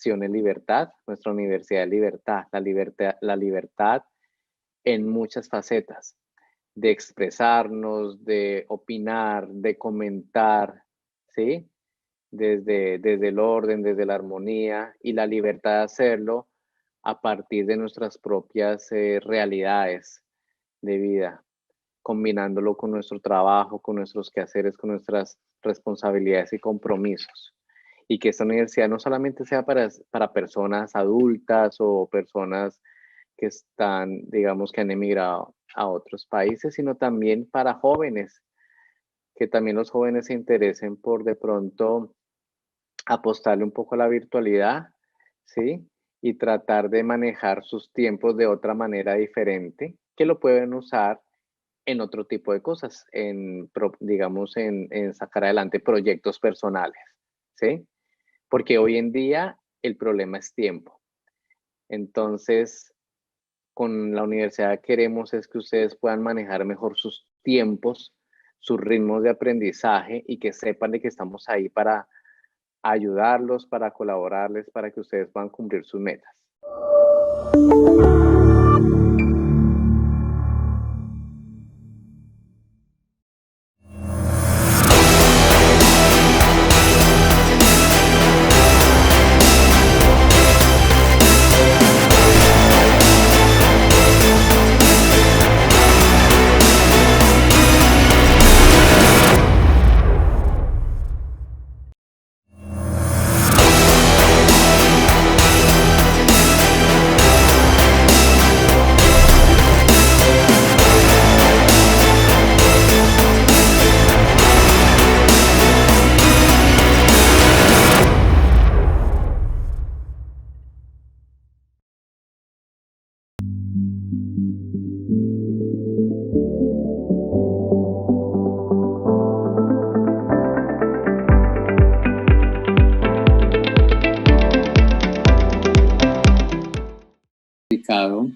opción es libertad, nuestra universidad es libertad, la libertad en muchas facetas, de expresarnos, de opinar, de comentar, ¿sí? Desde el orden, desde la armonía y la libertad de hacerlo a partir de nuestras propias realidades de vida, combinándolo con nuestro trabajo, con nuestros quehaceres, con nuestras responsabilidades y compromisos. Y que esta universidad no solamente sea para personas adultas o personas que están, digamos, que han emigrado a otros países, sino también para jóvenes, que también los jóvenes se interesen por de pronto apostarle un poco a la virtualidad, ¿sí? Y tratar de manejar sus tiempos de otra manera diferente, que lo pueden usar en otro tipo de cosas, digamos, en sacar adelante proyectos personales, ¿sí? Porque hoy en día el problema es tiempo. Entonces, con la universidad queremos es que ustedes puedan manejar mejor sus tiempos, sus ritmos de aprendizaje y que sepan de que estamos ahí para ayudarlos, para colaborarles, para que ustedes puedan cumplir sus metas. Dedicado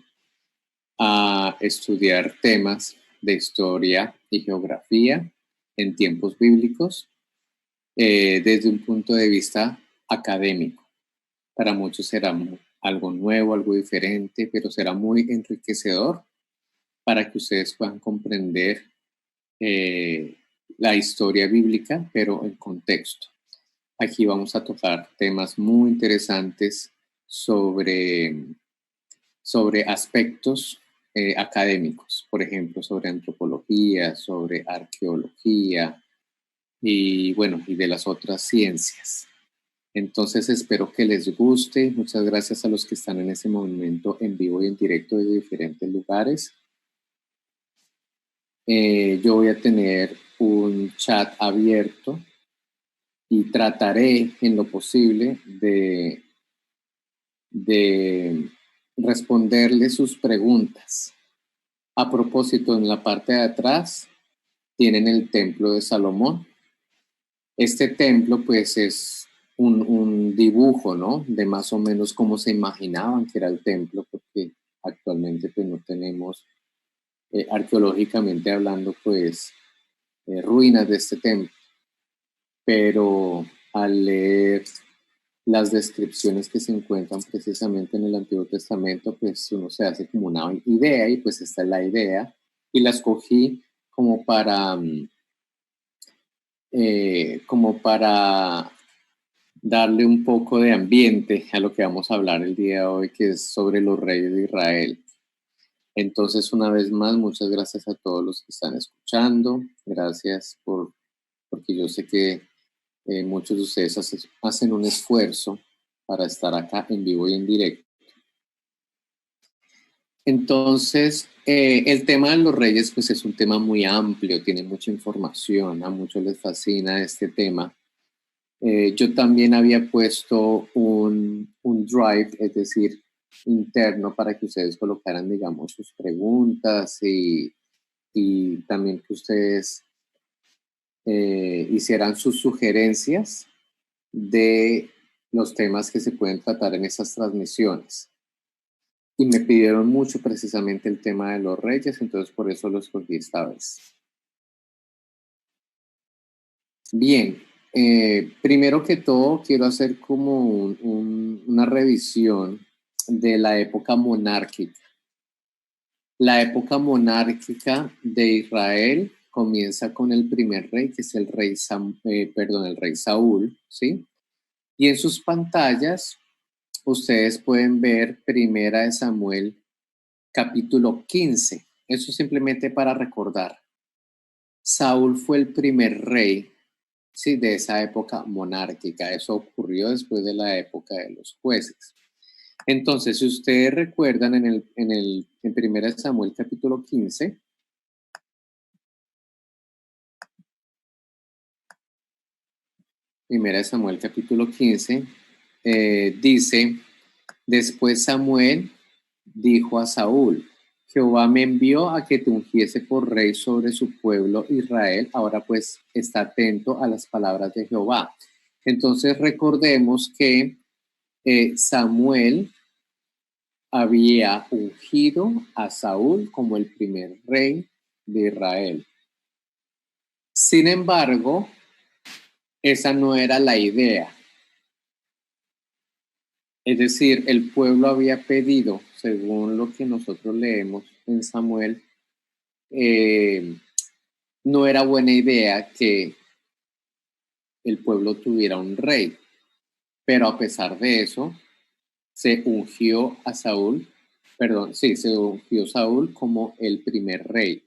a estudiar temas de historia y geografía en tiempos bíblicos desde un punto de vista académico. Para muchos será algo nuevo, algo diferente, pero será muy enriquecedor para que ustedes puedan comprender la historia bíblica, pero en contexto. Aquí vamos a tocar temas muy interesantes sobre aspectos académicos, por ejemplo, sobre antropología, sobre arqueología y bueno, y de las otras ciencias. Entonces espero que les guste. Muchas gracias a los que están en ese momento en vivo y en directo de diferentes lugares. Yo voy a tener un chat abierto y trataré en lo posible de responderle sus preguntas. A propósito, en la parte de atrás tienen el templo de Salomón. Este templo pues es un dibujo, ¿no? De más o menos cómo se imaginaban que era el templo, porque actualmente pues no tenemos, arqueológicamente hablando, pues ruinas de este templo. Pero al leer las descripciones que se encuentran precisamente en el Antiguo Testamento, pues uno se hace como una idea y pues esta es la idea y la escogí como para darle un poco de ambiente a lo que vamos a hablar el día de hoy, que es sobre los reyes de Israel. Entonces, una vez más, muchas gracias a todos los que están escuchando. Gracias porque yo sé que muchos de ustedes hacen un esfuerzo para estar acá en vivo y en directo. Entonces, el tema de los reyes pues es un tema muy amplio, tiene mucha información, a muchos les fascina este tema. Yo también había puesto un drive, es decir, interno para que ustedes colocaran, digamos, sus preguntas y también que ustedes hicieran sus sugerencias de los temas que se pueden tratar en esas transmisiones. Y me pidieron mucho precisamente el tema de los reyes, entonces por eso lo escogí esta vez. Bien, Primero que todo, quiero hacer como una revisión de la época monárquica. La época monárquica de Israel comienza con el primer rey, que es el rey Saúl, ¿sí? Y en sus pantallas ustedes pueden ver Primera de Samuel, capítulo 15. Eso simplemente para recordar. Saúl fue el primer rey, sí, de esa época monárquica. Eso ocurrió después de la época de los jueces. Entonces, si ustedes recuerdan en 1 Samuel capítulo 15, dice, después Samuel dijo a Saúl, Jehová me envió a que te ungiese por rey sobre su pueblo Israel, ahora pues está atento a las palabras de Jehová. Entonces recordemos que Samuel había ungido a Saúl como el primer rey de Israel. Sin embargo, esa no era la idea. Es decir, el pueblo había pedido, según lo que nosotros leemos en Samuel, no era buena idea que el pueblo tuviera un rey, pero a pesar de eso, se ungió Saúl como el primer rey.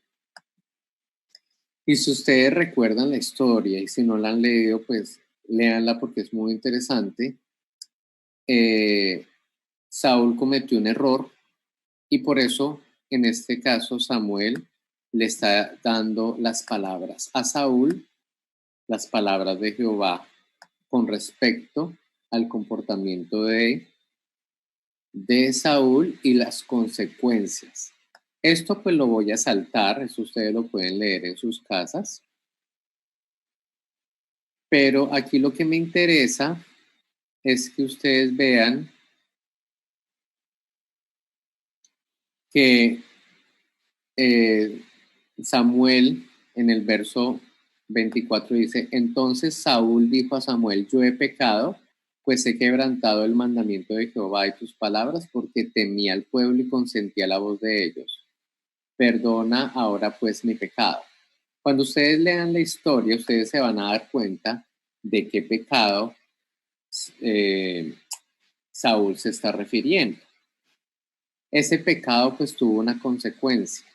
Y si ustedes recuerdan la historia, y si no la han leído, pues léanla porque es muy interesante. Saúl cometió un error y por eso, en este caso, Samuel le está dando las palabras a Saúl, las palabras de Jehová con respecto al comportamiento de Saúl y las consecuencias. Esto pues lo voy a saltar, eso ustedes lo pueden leer en sus casas. Pero aquí lo que me interesa es que ustedes vean que Samuel en el verso 24 dice, entonces Saúl dijo a Samuel, yo he pecado, pues he quebrantado el mandamiento de Jehová y tus palabras, porque temía al pueblo y consentía la voz de ellos. Perdona ahora pues mi pecado. Cuando ustedes lean la historia, ustedes se van a dar cuenta de qué pecado Saúl se está refiriendo. Ese pecado pues tuvo una consecuencia.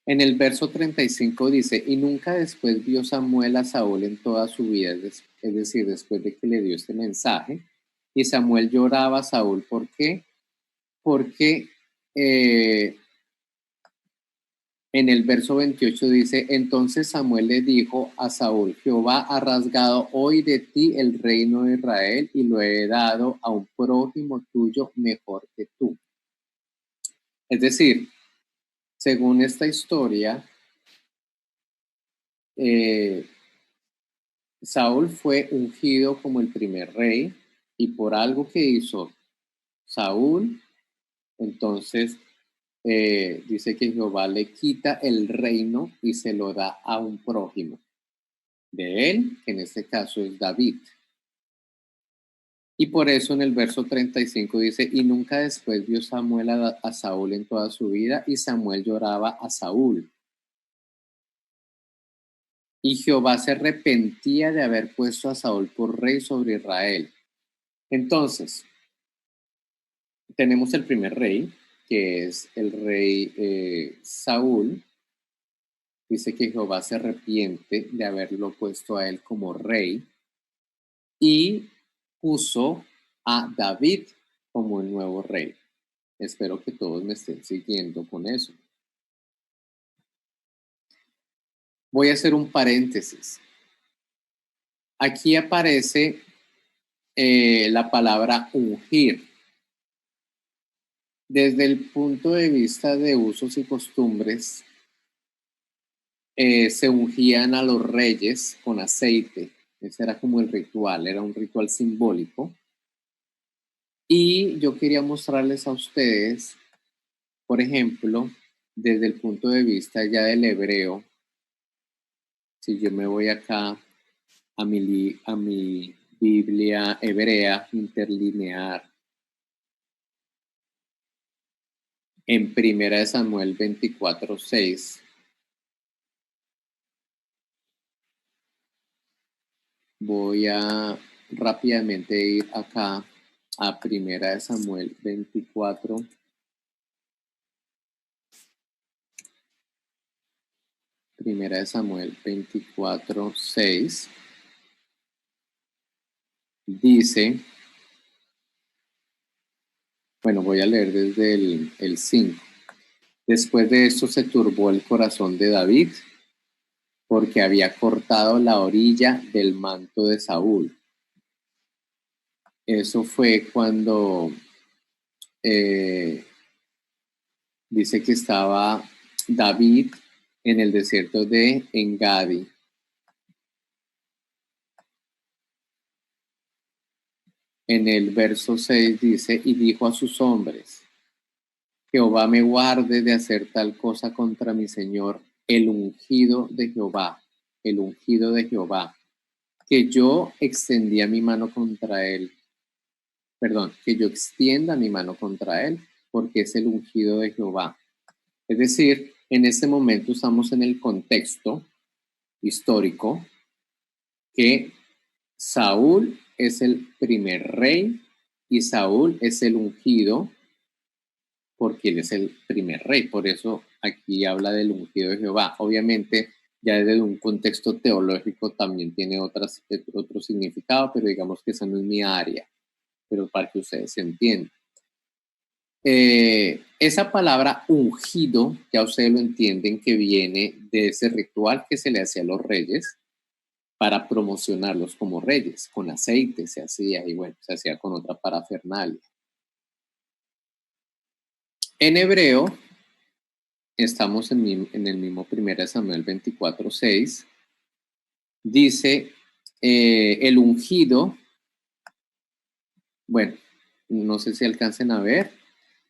En el verso 35 dice, y nunca después vio Samuel a Saúl en toda su vida, es decir, después de que le dio este mensaje, y Samuel lloraba a Saúl. ¿Por qué? Porque en el verso 28 dice, entonces Samuel le dijo a Saúl, Jehová ha rasgado hoy de ti el reino de Israel y lo he dado a un prójimo tuyo mejor que tú. Es decir, según esta historia, Saúl fue ungido como el primer rey y por algo que hizo Saúl, entonces dice que Jehová le quita el reino y se lo da a un prójimo de él, que en este caso es David. Y por eso en el verso 35 dice, y nunca después vio Samuel a Saúl en toda su vida, y Samuel lloraba a Saúl. Y Jehová se arrepentía de haber puesto a Saúl por rey sobre Israel. Entonces, tenemos el primer rey, que es el rey Saúl. Dice que Jehová se arrepiente de haberlo puesto a él como rey y puso a David como el nuevo rey. Espero que todos me estén siguiendo con eso. Voy a hacer un paréntesis. Aquí aparece la palabra ungir. Desde el punto de vista de usos y costumbres, se ungían a los reyes con aceite. Ese era como el ritual, era un ritual simbólico. Y yo quería mostrarles a ustedes, por ejemplo, desde el punto de vista ya del hebreo, si yo me voy acá a mi Biblia hebrea interlinear, en 1 Samuel 24:6, voy a rápidamente ir acá a 1 Samuel 24. Primera de Samuel 24:6 dice, bueno, voy a leer desde el 5. Después de esto se turbó el corazón de David porque había cortado la orilla del manto de Saúl. Eso fue cuando dice que estaba David en el desierto de Engadi. En el verso 6 dice, y dijo a sus hombres, Jehová me guarde de hacer tal cosa contra mi Señor, el ungido de Jehová, el ungido de Jehová, que yo extendía mi mano contra él. Perdón, que yo extienda mi mano contra él, porque es el ungido de Jehová. Es decir, en este momento estamos en el contexto histórico que Saúl es el primer rey y Saúl es el ungido porque él es el primer rey. Por eso aquí habla del ungido de Jehová. Obviamente, ya desde un contexto teológico también tiene otro significado, pero digamos que esa no es mi área, pero para que ustedes entiendan. Esa palabra ungido, ya ustedes lo entienden, que viene de ese ritual que se le hacía a los reyes para promocionarlos como reyes. Con aceite se hacía y bueno, se hacía con otra parafernalia. En hebreo, estamos en el mismo 1 Samuel 24:6, dice el ungido, bueno, no sé si alcancen a ver,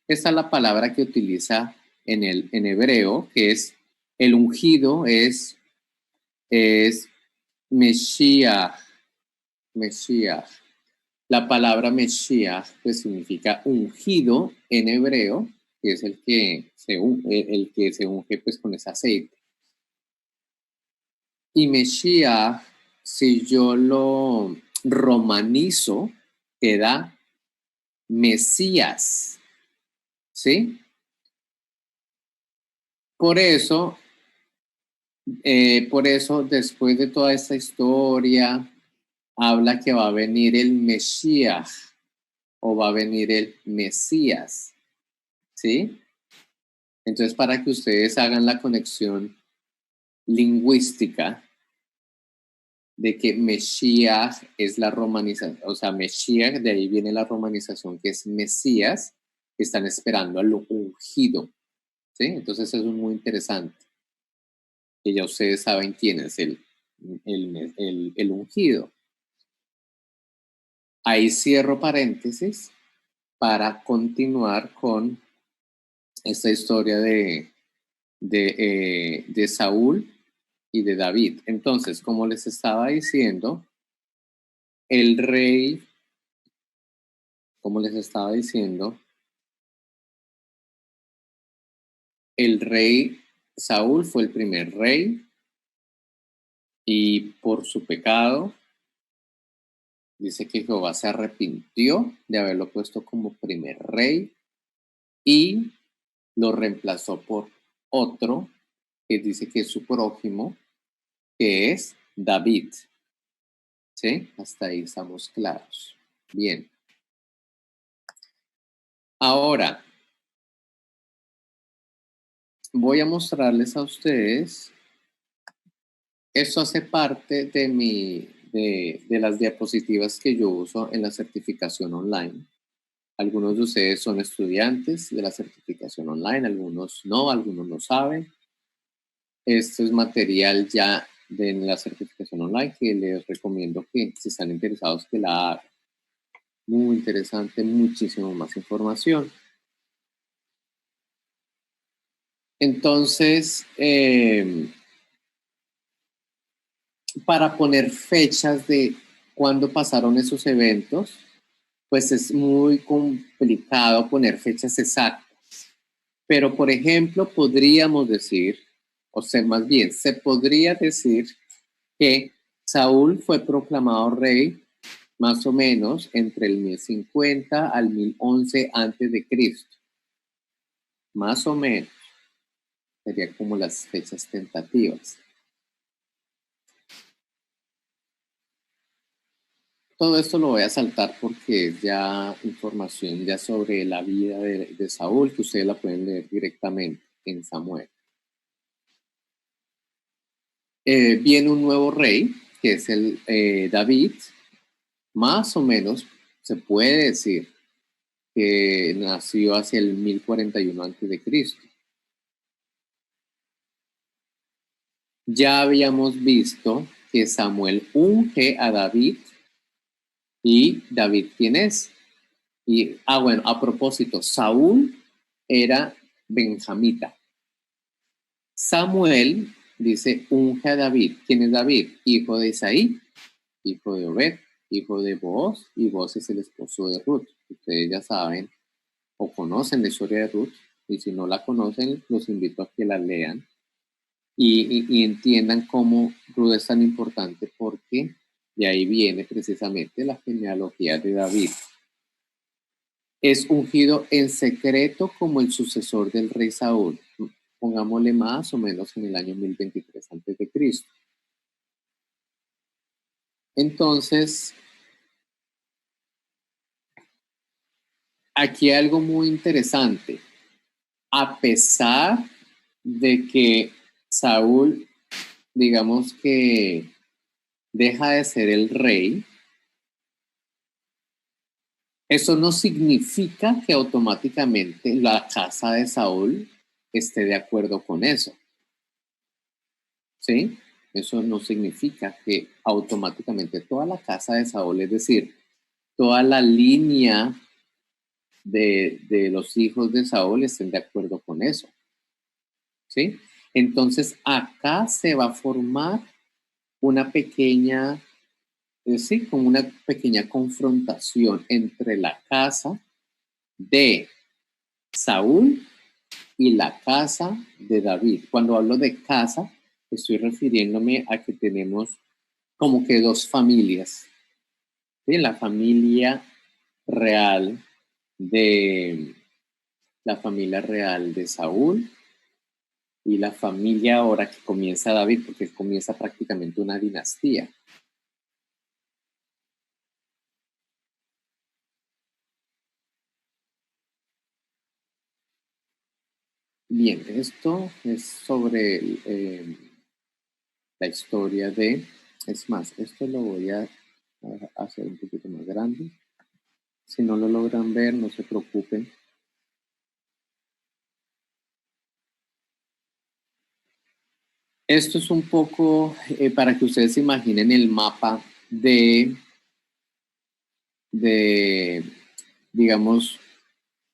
esta es la palabra que utiliza en hebreo, que es el ungido, es Meshiach. La palabra Meshiach pues significa ungido en hebreo, que es el que se unge pues con ese aceite. Y Meshiach, si yo lo romanizo, queda Mesías, ¿sí? Por eso, después de toda esta historia, habla que va a venir el Mesías o va a venir el Mesías, ¿sí? Entonces, para que ustedes hagan la conexión lingüística de que Mesías es la romanización, o sea, Mesías, de ahí viene la romanización que es Mesías, que están esperando al ungido, ¿sí? Entonces eso es muy interesante, que ya ustedes saben quién es el ungido. Ahí cierro paréntesis para continuar con esta historia de Saúl y de David. Entonces, como les estaba diciendo, el rey, como les estaba diciendo, el rey Saúl fue el primer rey y por su pecado dice que Jehová se arrepintió de haberlo puesto como primer rey y lo reemplazó por otro que dice que es su prójimo, que es David. ¿Sí? Hasta ahí estamos claros. Bien. Ahora, voy a mostrarles a ustedes, esto hace parte de las diapositivas que yo uso en la certificación online. Algunos de ustedes son estudiantes de la certificación online, algunos no saben. Esto es material ya de la certificación online que les recomiendo que si están interesados que la hagan. Muy interesante, muchísimo más información. Entonces, para poner fechas de cuándo pasaron esos eventos, pues es muy complicado poner fechas exactas. Pero, por ejemplo, podríamos decir, o sea, más bien, se podría decir que Saúl fue proclamado rey más o menos entre el 1050 al 1011 antes de Cristo. Más o menos. Sería como las fechas tentativas. Todo esto lo voy a saltar porque es ya información ya sobre la vida de Saúl, que ustedes la pueden leer directamente en Samuel. Viene un nuevo rey, que es el David. Más o menos se puede decir que nació hacia el 1041 a.C. Ya habíamos visto que Samuel unge a David. ¿Y David quién es? Bueno, a propósito, Saúl era benjamita. Samuel dice, unge a David. ¿Quién es David? Hijo de Isaí, hijo de Obed, hijo de Booz, y Booz es el esposo de Ruth. Ustedes ya saben o conocen la historia de Ruth, y si no la conocen, los invito a que la lean y entiendan cómo Ruth es tan importante, porque de ahí viene precisamente la genealogía de David. Es ungido en secreto como el sucesor del rey Saúl, pongámosle más o menos en el año 1023 a.C. Entonces, aquí hay algo muy interesante. A pesar de que Saúl, digamos que deja de ser el rey, eso no significa que automáticamente la casa de Saúl esté de acuerdo con eso. ¿Sí? Eso no significa que automáticamente toda la casa de Saúl, es decir, toda la línea de los hijos de Saúl estén de acuerdo con eso. ¿Sí? Entonces acá se va a formar una pequeña, sí, como una pequeña confrontación entre la casa de Saúl y la casa de David. Cuando hablo de casa, estoy refiriéndome a que tenemos como que dos familias. ¿Sí? La familia real de Saúl y la familia ahora que comienza David, porque comienza prácticamente una dinastía. Bien, esto es sobre la historia de... Es más, esto lo voy a hacer un poquito más grande. Si no lo logran ver, no se preocupen. Esto es un poco para que ustedes se imaginen el mapa digamos,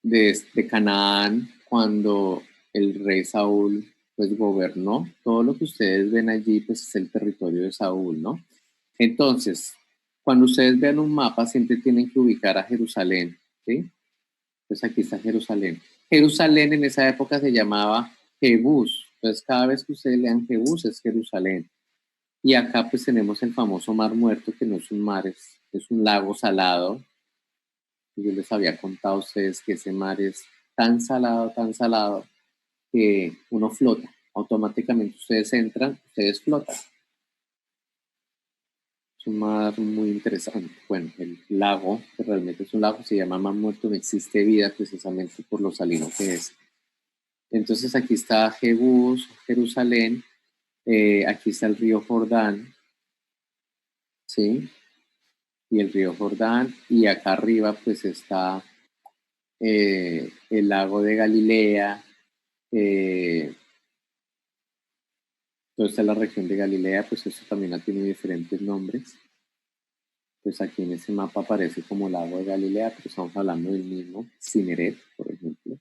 de Canaán, cuando el rey Saúl pues gobernó. Todo lo que ustedes ven allí pues es el territorio de Saúl, ¿no? Entonces, cuando ustedes vean un mapa, siempre tienen que ubicar a Jerusalén, ¿sí? Pues aquí está Jerusalén. Jerusalén en esa época se llamaba Jebús. Entonces, cada vez que ustedes lean Jebús es Jerusalén. Y acá pues tenemos el famoso Mar Muerto, que no es un mar, es un lago salado. Yo les había contado a ustedes que ese mar es tan salado, que uno flota. Automáticamente ustedes entran, ustedes flotan. Es un mar muy interesante. Bueno, el lago, que realmente es un lago, se llama Mar Muerto, no existe vida precisamente por lo salino que es. Entonces aquí está Jebús, Jerusalén, aquí está el río Jordán, ¿sí? Y el río Jordán, y acá arriba pues está el lago de Galilea, toda esta es la región de Galilea, pues eso también tiene diferentes nombres. Pues aquí en ese mapa aparece como lago de Galilea, pero estamos hablando del mismo, Cineret, por ejemplo.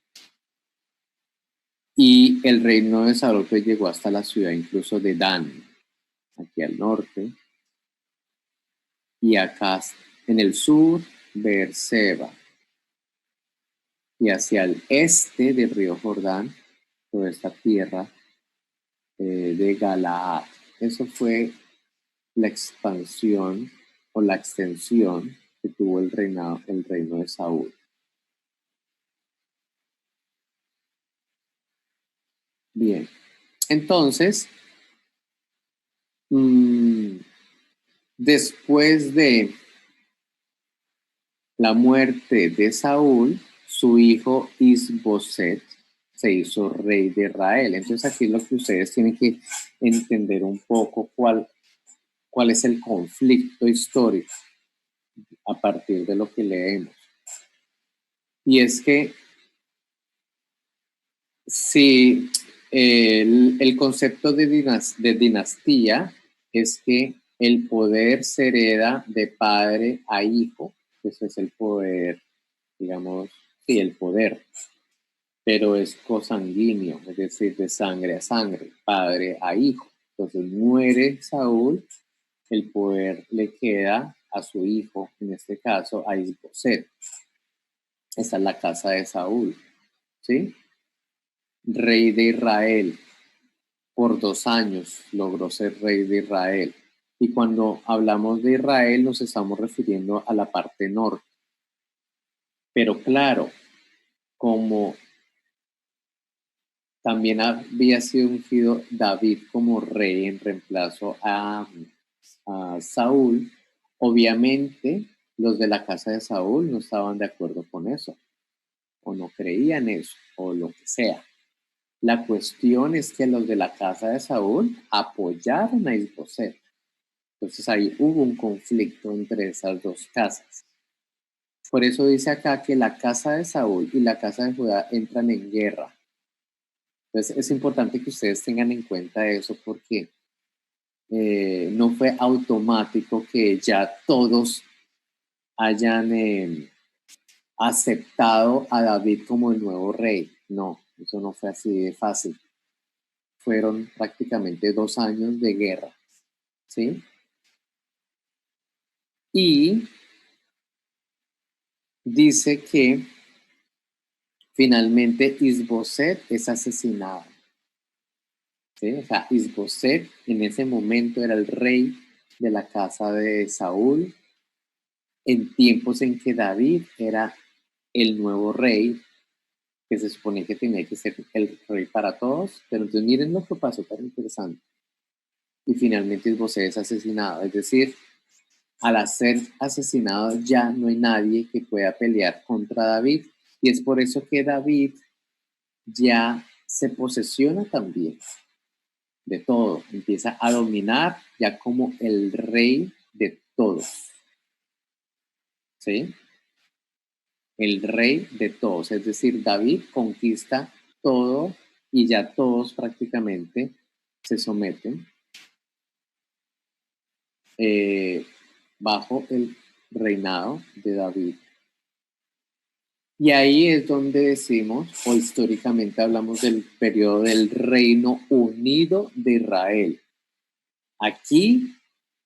Y el reino de Saúl pues llegó hasta la ciudad incluso de Dan, aquí al norte, y acá en el sur, Beerseba, y hacia el este del río Jordán, toda esta tierra de Galaad. Eso fue la expansión o la extensión que tuvo el reino de Saúl. Bien, entonces, después de la muerte de Saúl, su hijo Isboset se hizo rey de Israel. Entonces aquí es lo que ustedes tienen que entender un poco cuál es el conflicto histórico a partir de lo que leemos. Y es que si el concepto de dinastía es que el poder se hereda de padre a hijo, ese es el poder, digamos, sí, el poder, pero es cosanguíneo, es decir, de sangre a sangre, padre a hijo. Entonces muere Saúl, el poder le queda a su hijo, en este caso a Isboset. Esa es la casa de Saúl, ¿sí? Rey de Israel. Por 2 años logró ser rey de Israel. Y cuando hablamos de Israel nos estamos refiriendo a la parte norte. Pero claro, como también había sido ungido David como rey en reemplazo a Saúl, obviamente los de la casa de Saúl no estaban de acuerdo con eso, o no creían eso, o lo que sea. La cuestión es que los de la casa de Saúl apoyaron a Isboset. Entonces ahí hubo un conflicto entre esas dos casas. Por eso dice acá que la casa de Saúl y la casa de Judá entran en guerra. Entonces es importante que ustedes tengan en cuenta eso porque no fue automático que ya todos hayan aceptado a David como el nuevo rey. No, eso no fue así de fácil. Fueron prácticamente 2 años de guerra, ¿sí? Y dice que finalmente Isboset es asesinado. ¿Sí? O sea, Isboset en ese momento era el rey de la casa de Saúl, en tiempos en que David era el nuevo rey, que se supone que tenía que ser el rey para todos. Pero entonces miren lo que pasó tan interesante. Y finalmente Isboset es asesinado. Es decir, al ser asesinado ya no hay nadie que pueda pelear contra David. Y es por eso que David ya se posesiona también de todo, empieza a dominar ya como el rey de todos, ¿sí? El rey de todos, es decir, David conquista todo y ya todos prácticamente se someten bajo el reinado de David. Y ahí es donde decimos, o históricamente hablamos del periodo del Reino Unido de Israel. Aquí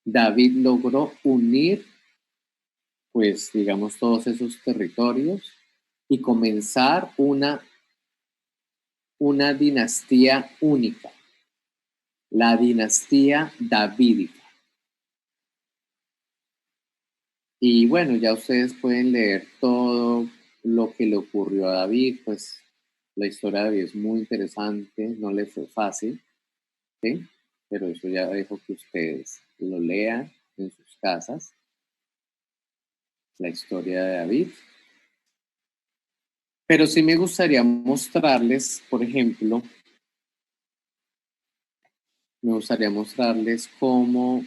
David logró unir, pues, digamos, todos esos territorios y comenzar una dinastía única, la dinastía davídica. Y bueno, ya ustedes pueden leer todo lo que le ocurrió a David, pues la historia de David es muy interesante, no le fue fácil, ¿sí? Pero eso ya dejo que ustedes lo lean en sus casas, la historia de David. Pero sí me gustaría mostrarles, por ejemplo, cómo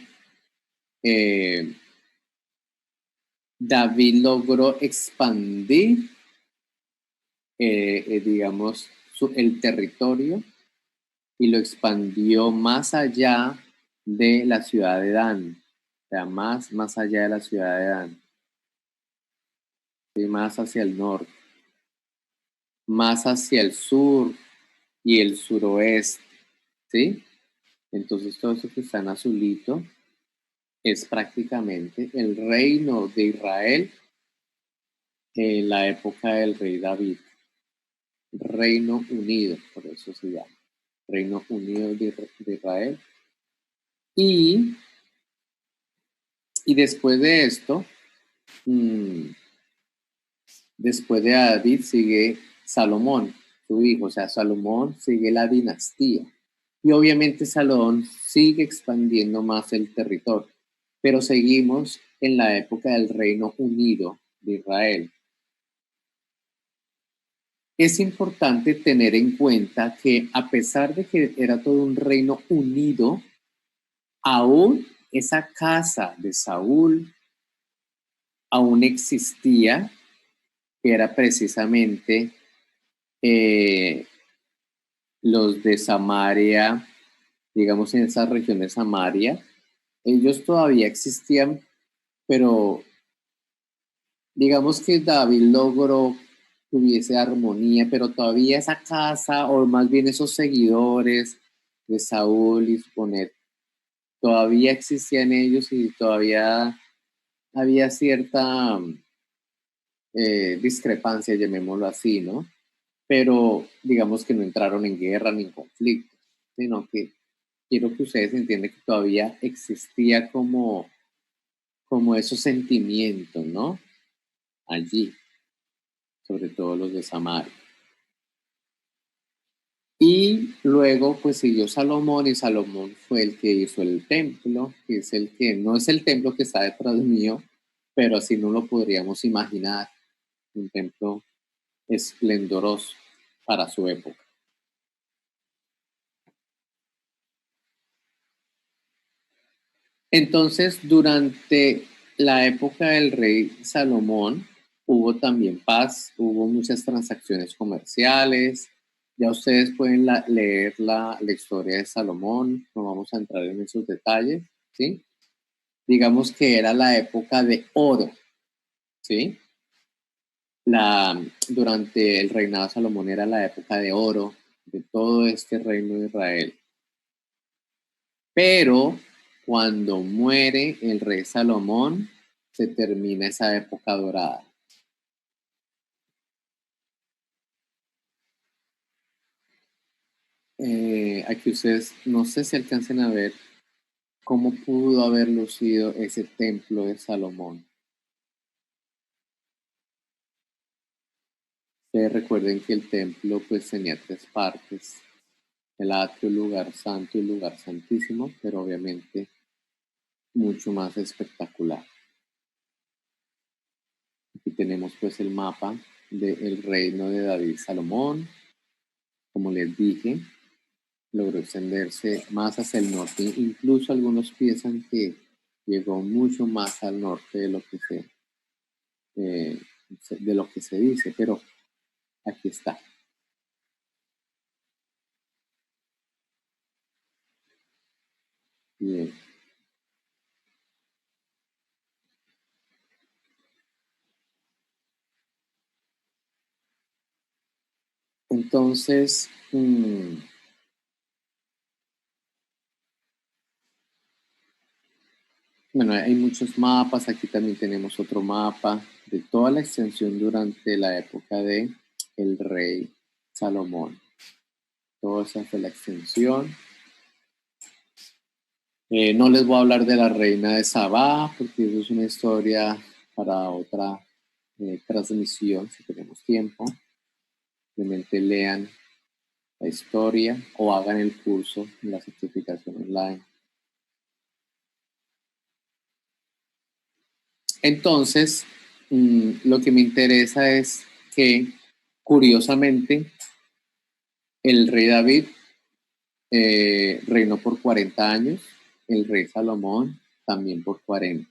David logró expandir, digamos, el territorio y lo expandió más allá de la ciudad de Dan, o sea, más allá de la ciudad de Dan, y más hacia el norte, más hacia el sur, y el suroeste, ¿sí? Entonces todo eso que está en azulito es prácticamente el reino de Israel en la época del rey David. Reino Unido, por eso se llama. Reino Unido de Israel. Y después de esto, después de David sigue Salomón, su hijo. O sea, Salomón sigue la dinastía. Y obviamente Salomón sigue expandiendo más el territorio. Pero seguimos en la época del Reino Unido de Israel. Es importante tener en cuenta que a pesar de que era todo un reino unido, aún esa casa de Saúl aún existía, que era precisamente los de Samaria, digamos en esa región de Samaria. Ellos todavía existían, pero digamos que David logró que hubiese armonía, pero todavía esa casa, o más bien esos seguidores de Saúl y suponer, todavía existían ellos y todavía había cierta discrepancia, llamémoslo así, ¿no? Pero digamos que no entraron en guerra ni en conflicto, sino que quiero que ustedes entiendan que todavía existía como esos sentimientos, ¿no? Allí, sobre todo los de Samaria. Y luego pues siguió Salomón, y Salomón fue el que hizo el templo, que es el que, no es el templo que está detrás mío, pero así no lo podríamos imaginar, un templo esplendoroso para su época. Entonces, durante la época del rey Salomón, hubo también paz, hubo muchas transacciones comerciales. Ya ustedes pueden leer la historia de Salomón, no vamos a entrar en esos detalles, ¿sí? Digamos que era la época de oro, ¿sí? Durante el reinado de Salomón era la época de oro de todo este reino de Israel. Pero cuando muere el rey Salomón, se termina esa época dorada. Aquí ustedes, no sé si alcancen a ver cómo pudo haber lucido ese templo de Salomón. Recuerden que el templo pues tenía 3 partes: el atrio, el lugar santo y el lugar santísimo, pero obviamente mucho más espectacular. Aquí tenemos pues el mapa del reino de David Salomón. Como les dije, logró extenderse más hacia el norte. Incluso algunos piensan que llegó mucho más al norte de lo que se dice, pero aquí está. Bien. Entonces, bueno, hay muchos mapas. Aquí también tenemos otro mapa de toda la extensión durante la época de el rey Salomón. Toda esa fue la extensión. No les voy a hablar de la reina de Sabá, porque eso es una historia para otra transmisión, si tenemos tiempo. Simplemente lean la historia o hagan el curso en la certificación online. Entonces, lo que me interesa es que, curiosamente, el rey David reinó por 40 años, el rey Salomón también por 40.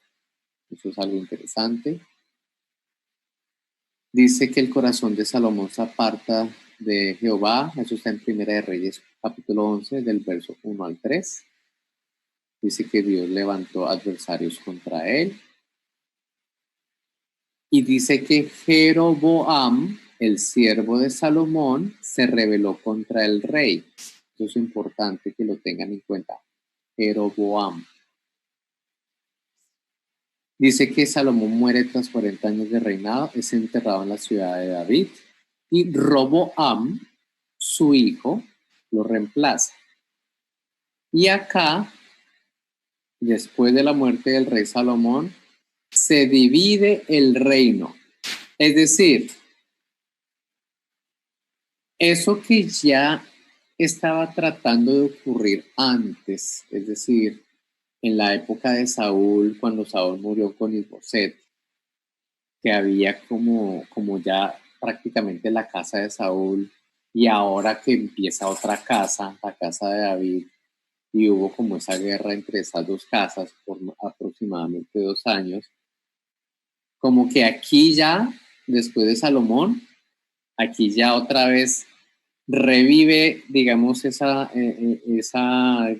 Eso es algo interesante. Dice que el corazón de Salomón se aparta de Jehová. Eso está en Primera de Reyes, capítulo 11, del verso 1 al 3. Dice que Dios levantó adversarios contra él. Y dice que Jeroboam el siervo de Salomón se rebeló contra el rey. Eso es importante que lo tengan en cuenta. Jeroboam. Dice que Salomón muere tras 40 años de reinado, es enterrado en la ciudad de David y Roboam, su hijo, lo reemplaza. Y acá, después de la muerte del rey Salomón, se divide el reino. Es decir, eso que ya estaba tratando de ocurrir antes, es decir, en la época de Saúl, cuando Saúl murió con Isboset, que había como ya prácticamente la casa de Saúl, y ahora que empieza otra casa, la casa de David, y hubo como esa guerra entre esas dos casas por aproximadamente 2 años, como que aquí ya, después de Salomón, aquí ya otra vez revive, digamos, esa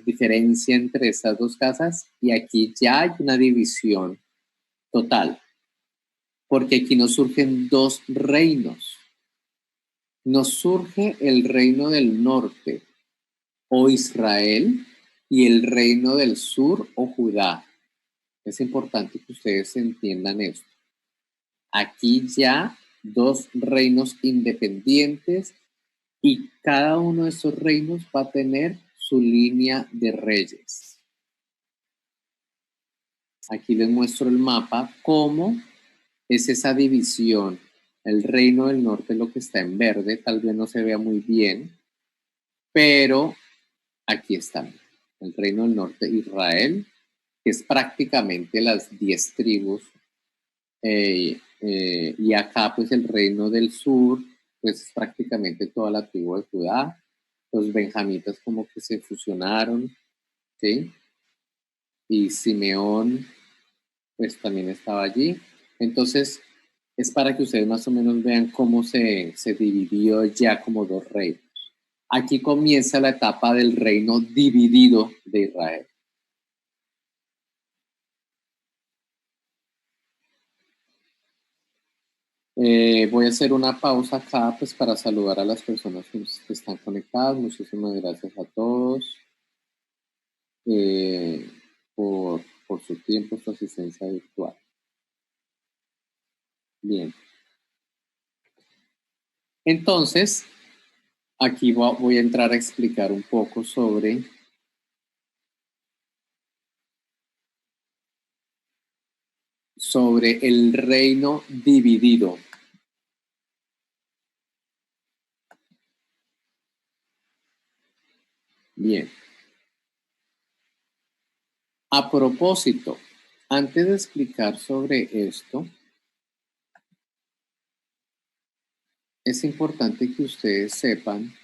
diferencia entre estas dos casas, y aquí ya hay una división total, porque aquí nos surgen 2 reinos. Nos surge el reino del norte, o Israel, y el reino del sur, o Judá. Es importante que ustedes entiendan esto. Aquí ya 2 reinos independientes, y cada uno de esos reinos va a tener su línea de reyes. Aquí les muestro el mapa, cómo es esa división. El reino del norte es lo que está en verde, tal vez no se vea muy bien, pero aquí está. El reino del norte, Israel, que es prácticamente las 10 tribus, y acá pues el reino del sur, pues es prácticamente toda la tribu de Judá. Los benjamitas como que se fusionaron, ¿sí? Y Simeón pues también estaba allí. Entonces es para que ustedes más o menos vean cómo se dividió ya como 2 reinos. Aquí comienza la etapa del reino dividido de Israel. Voy a hacer una pausa acá pues para saludar a las personas que están conectadas. Muchísimas gracias a todos por su tiempo, su asistencia virtual. Bien. Entonces, aquí voy a entrar a explicar un poco sobre el reino dividido. Bien. A propósito, antes de explicar sobre esto, es importante que ustedes sepan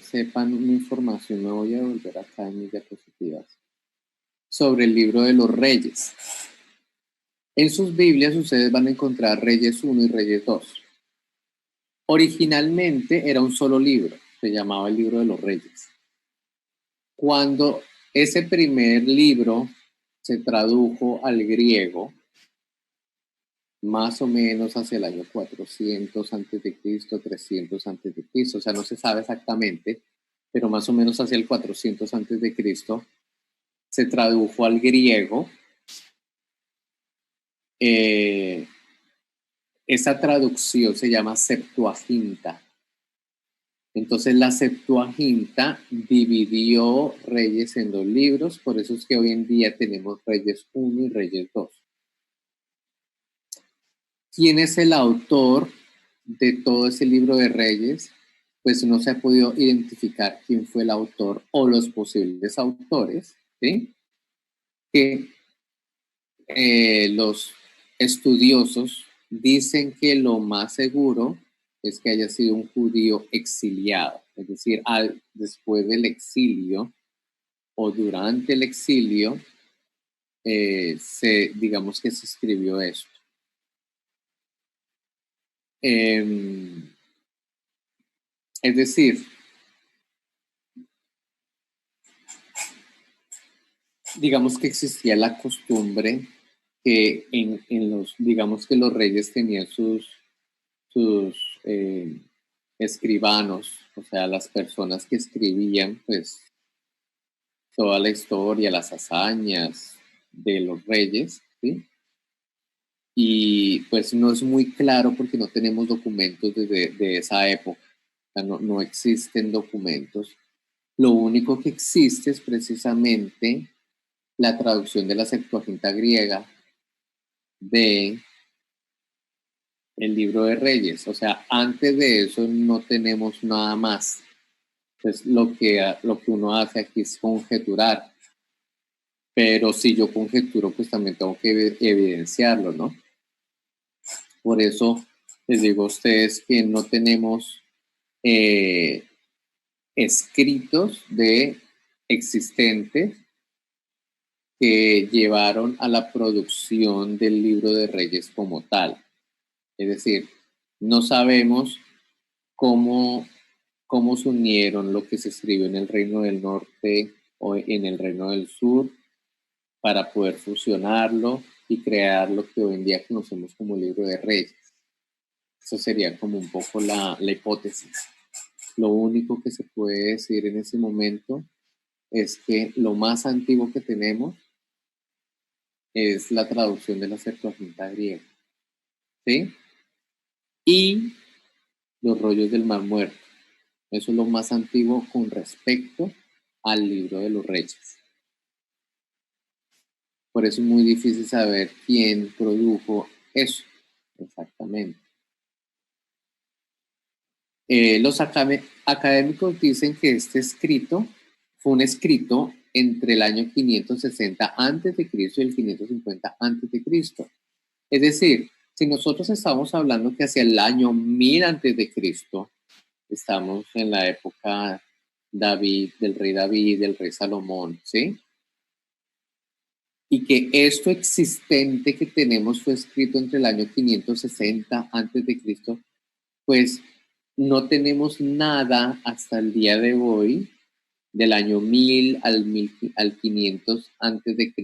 sepan una información. Me voy a volver acá en mis diapositivas sobre el libro de los Reyes. En sus Biblias ustedes van a encontrar Reyes 1 y Reyes 2. Originalmente era un solo libro, se llamaba el libro de los Reyes. Cuando ese primer libro se tradujo al griego, más o menos hacia el año 400 antes de Cristo, 300 antes de Cristo, o sea, no se sabe exactamente, pero más o menos hacia el 400 antes de Cristo, se tradujo al griego. Esa traducción se llama Septuaginta. Entonces la Septuaginta dividió Reyes en 2 libros, por eso es que hoy en día tenemos Reyes 1 y Reyes 2. ¿Quién es el autor de todo ese libro de Reyes? Pues no se ha podido identificar quién fue el autor o los posibles autores, ¿sí? Que los estudiosos dicen que lo más seguro es que haya sido un judío exiliado, es decir, después del exilio o durante el exilio, digamos que se escribió esto. Es decir, digamos que existía la costumbre que digamos que los reyes tenían sus escribanos, o sea, las personas que escribían, pues, toda la historia, las hazañas de los reyes, ¿sí? Y pues no es muy claro porque no tenemos documentos de esa época, o sea, no existen documentos. Lo único que existe es precisamente la traducción de la Septuaginta griega de el libro de Reyes. O sea, antes de eso no tenemos nada más. Entonces, lo que uno hace aquí es conjeturar. Pero si yo conjeturo, pues también tengo que evidenciarlo, ¿no? Por eso les digo a ustedes que no tenemos escritos de existentes que llevaron a la producción del libro de Reyes como tal. Es decir, no sabemos cómo se unieron lo que se escribió en el Reino del Norte o en el Reino del Sur para poder fusionarlo y crear lo que hoy en día conocemos como Libro de Reyes. Eso sería como un poco la hipótesis. Lo único que se puede decir en ese momento es que lo más antiguo que tenemos es la traducción de la Septuaginta griega, ¿sí? Y los rollos del Mar Muerto. Eso es lo más antiguo con respecto al Libro de los Reyes. Por eso es muy difícil saber quién produjo eso exactamente. Los académicos dicen que este escrito fue un escrito entre el año 560 a.C. y el 550 a.C. Es decir, si nosotros estamos hablando que hacia el año 1000 a.C., estamos en la época del rey del rey Salomón, ¿sí? Y que esto existente que tenemos fue escrito entre el año 560 a.C., pues no tenemos nada hasta el día de hoy del año 1000 al 500 a.C.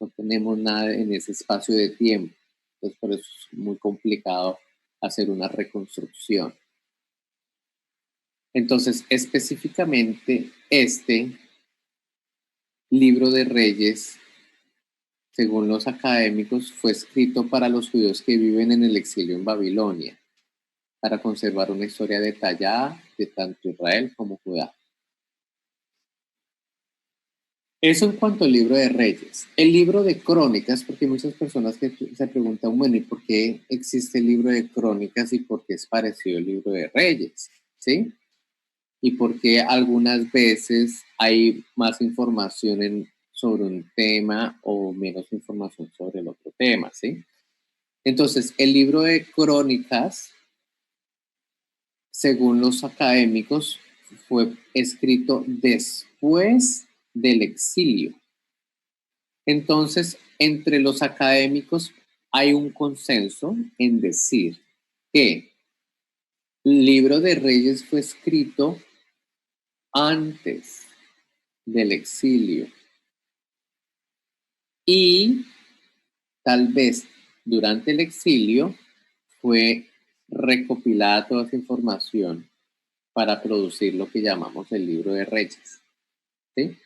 No tenemos nada en ese espacio de tiempo. Entonces, por eso es muy complicado hacer una reconstrucción. Entonces, específicamente, este libro de Reyes, según los académicos, fue escrito para los judíos que viven en el exilio en Babilonia, para conservar una historia detallada de tanto Israel como Judá. Eso en cuanto al libro de Reyes. El libro de Crónicas, porque hay muchas personas que se preguntan, bueno, ¿y por qué existe el libro de Crónicas y por qué es parecido al libro de Reyes? ¿Sí? Y por qué algunas veces hay más información sobre un tema o menos información sobre el otro tema, ¿sí? Entonces, el libro de Crónicas, según los académicos, fue escrito después del exilio. Entonces, entre los académicos hay un consenso en decir que el libro de Reyes fue escrito antes del exilio y tal vez durante el exilio fue recopilada toda esa información para producir lo que llamamos el libro de Reyes, ¿sí?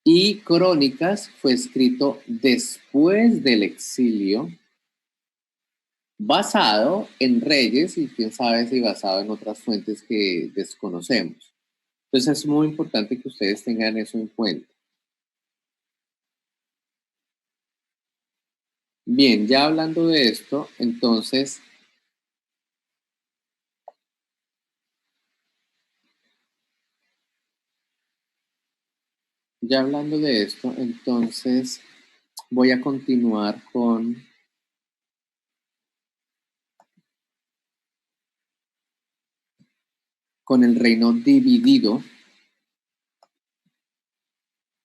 Y Crónicas fue escrito después del exilio, basado en Reyes y quién sabe si basado en otras fuentes que desconocemos. Entonces es muy importante que ustedes tengan eso en cuenta. Bien, ya hablando de esto, entonces, voy a continuar con el reino dividido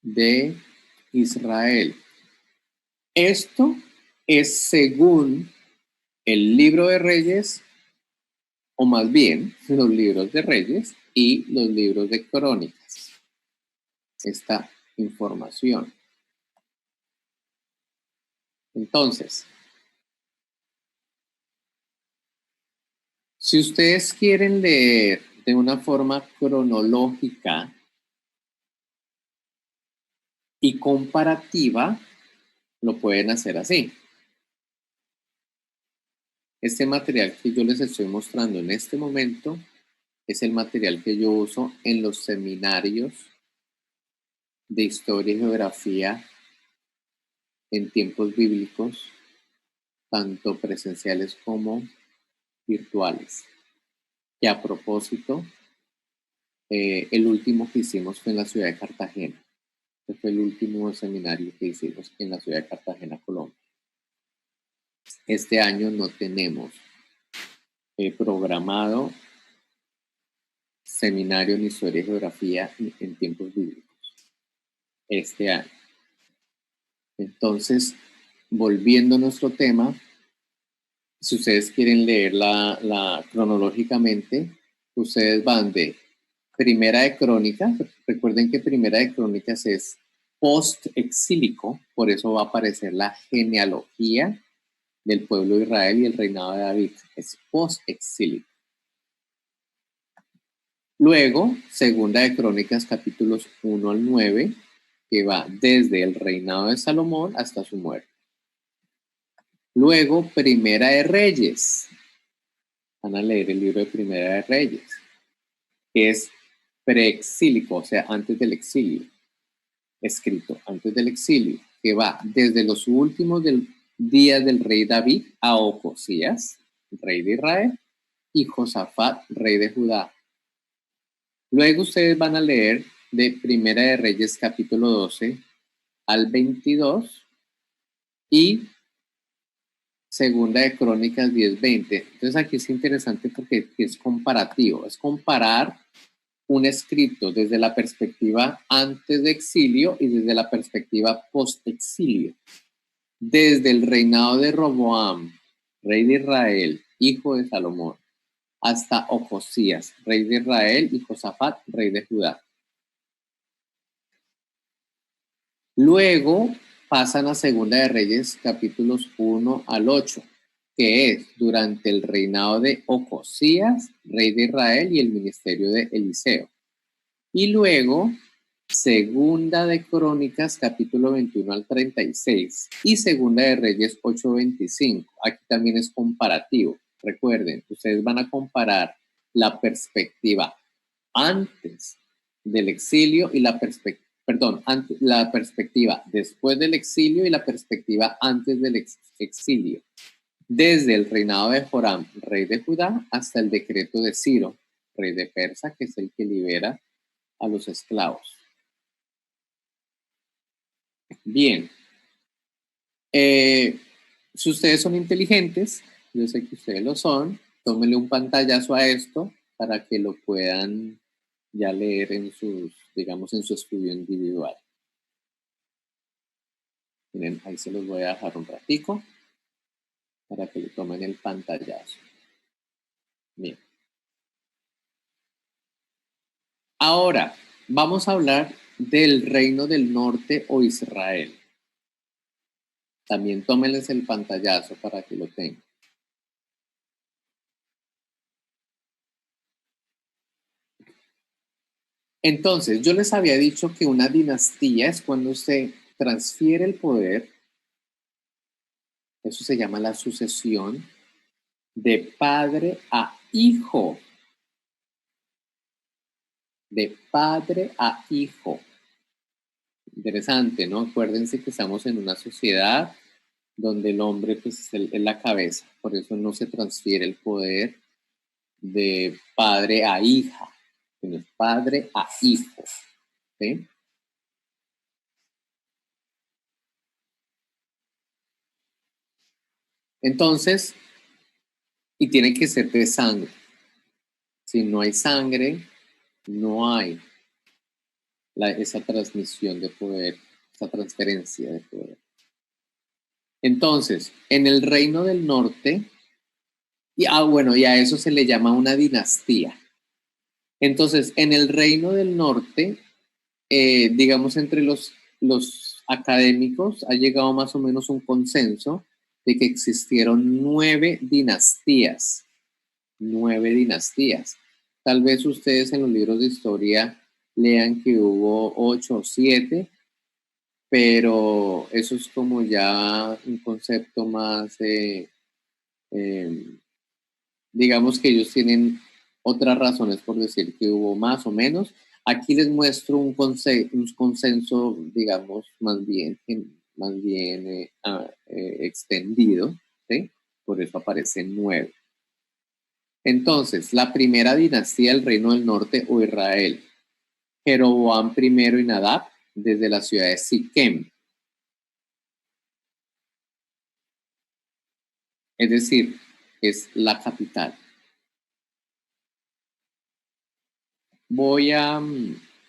de Israel. Esto es según el libro de Reyes o más bien los libros de Reyes y los libros de Crónicas. Esta información. Entonces, si ustedes quieren leer de una forma cronológica y comparativa, lo pueden hacer así. Este material que yo les estoy mostrando en este momento es el material que yo uso en los seminarios de historia y geografía en tiempos bíblicos, tanto presenciales como virtuales. Y a propósito, el último que hicimos fue en la ciudad de Cartagena. Este fue el último seminario que hicimos en la ciudad de Cartagena, Colombia. Este año no tenemos programado seminario en historia y geografía en tiempos bíblicos. Este año. Entonces, volviendo a nuestro tema, si ustedes quieren leerla cronológicamente, ustedes van de Primera de Crónicas. Recuerden que Primera de Crónicas es post-exílico, por eso va a aparecer la genealogía del pueblo de Israel y el reinado de David. Es post-exílico. Luego, Segunda de Crónicas, capítulos 1 al 9, que va desde el reinado de Salomón hasta su muerte. Luego, Primera de Reyes. Van a leer el libro de Primera de Reyes, que es preexílico, o sea, antes del exilio. Escrito antes del exilio, que va desde los últimos días del rey David a Ocosías, rey de Israel, y Josafat, rey de Judá. Luego ustedes van a leer de Primera de Reyes, capítulo 12 al 22, y Segunda de Crónicas 10-20. Entonces aquí es interesante porque es comparativo, es comparar un escrito desde la perspectiva antes de exilio y desde la perspectiva post-exilio. Desde el reinado de Roboam, rey de Israel, hijo de Salomón, hasta Ocosías, rey de Israel, y Josafat, rey de Judá. Luego pasan a Segunda de Reyes, capítulos 1 al 8, que es durante el reinado de Ocosías, rey de Israel, y el ministerio de Eliseo. Y luego, Segunda de Crónicas, capítulo 21 al 36, y Segunda de Reyes 8-25. Aquí también es comparativo. Recuerden, ustedes van a comparar la perspectiva antes del exilio y la perspectiva después del exilio y la perspectiva antes del exilio. Desde el reinado de Joram, rey de Judá, hasta el decreto de Ciro, rey de Persa, que es el que libera a los esclavos. Bien. Si ustedes son inteligentes, yo sé que ustedes lo son, tómenle un pantallazo a esto para que lo puedan ya leer en sus, digamos, en su estudio individual. Miren, ahí se los voy a dejar un ratico para que le tomen el pantallazo. Bien. Ahora, vamos a hablar del reino del norte o Israel. También tómenles el pantallazo para que lo tengan. Entonces, yo les había dicho que una dinastía es cuando se transfiere el poder, eso se llama la sucesión, de padre a hijo. De padre a hijo. Interesante, ¿no? Acuérdense que estamos en una sociedad donde el hombre pues, es la cabeza, por eso no se transfiere el poder de padre a hija, sino es padre a hijo. ¿Sí? Entonces, y tiene que ser de sangre. Si no hay sangre, no hay esa transmisión de poder, esa transferencia de poder. Entonces, en el reino del norte, Y bueno, y a eso se le llama una dinastía. Entonces, en el Reino del Norte, digamos, entre los académicos ha llegado más o menos un consenso de que existieron 9 dinastías. 9 dinastías. Tal vez ustedes en los libros de historia lean que hubo 8 o 7, pero eso es como ya un concepto más, digamos que ellos tienen otras razones por decir que hubo más o menos. Aquí les muestro un consenso, digamos, más bien extendido, ¿sí? Por eso aparecen 9. Entonces, la primera dinastía del Reino del Norte o Israel, Jeroboam I y Nadab, desde la ciudad de Siquem. Es decir, es la capital. Voy a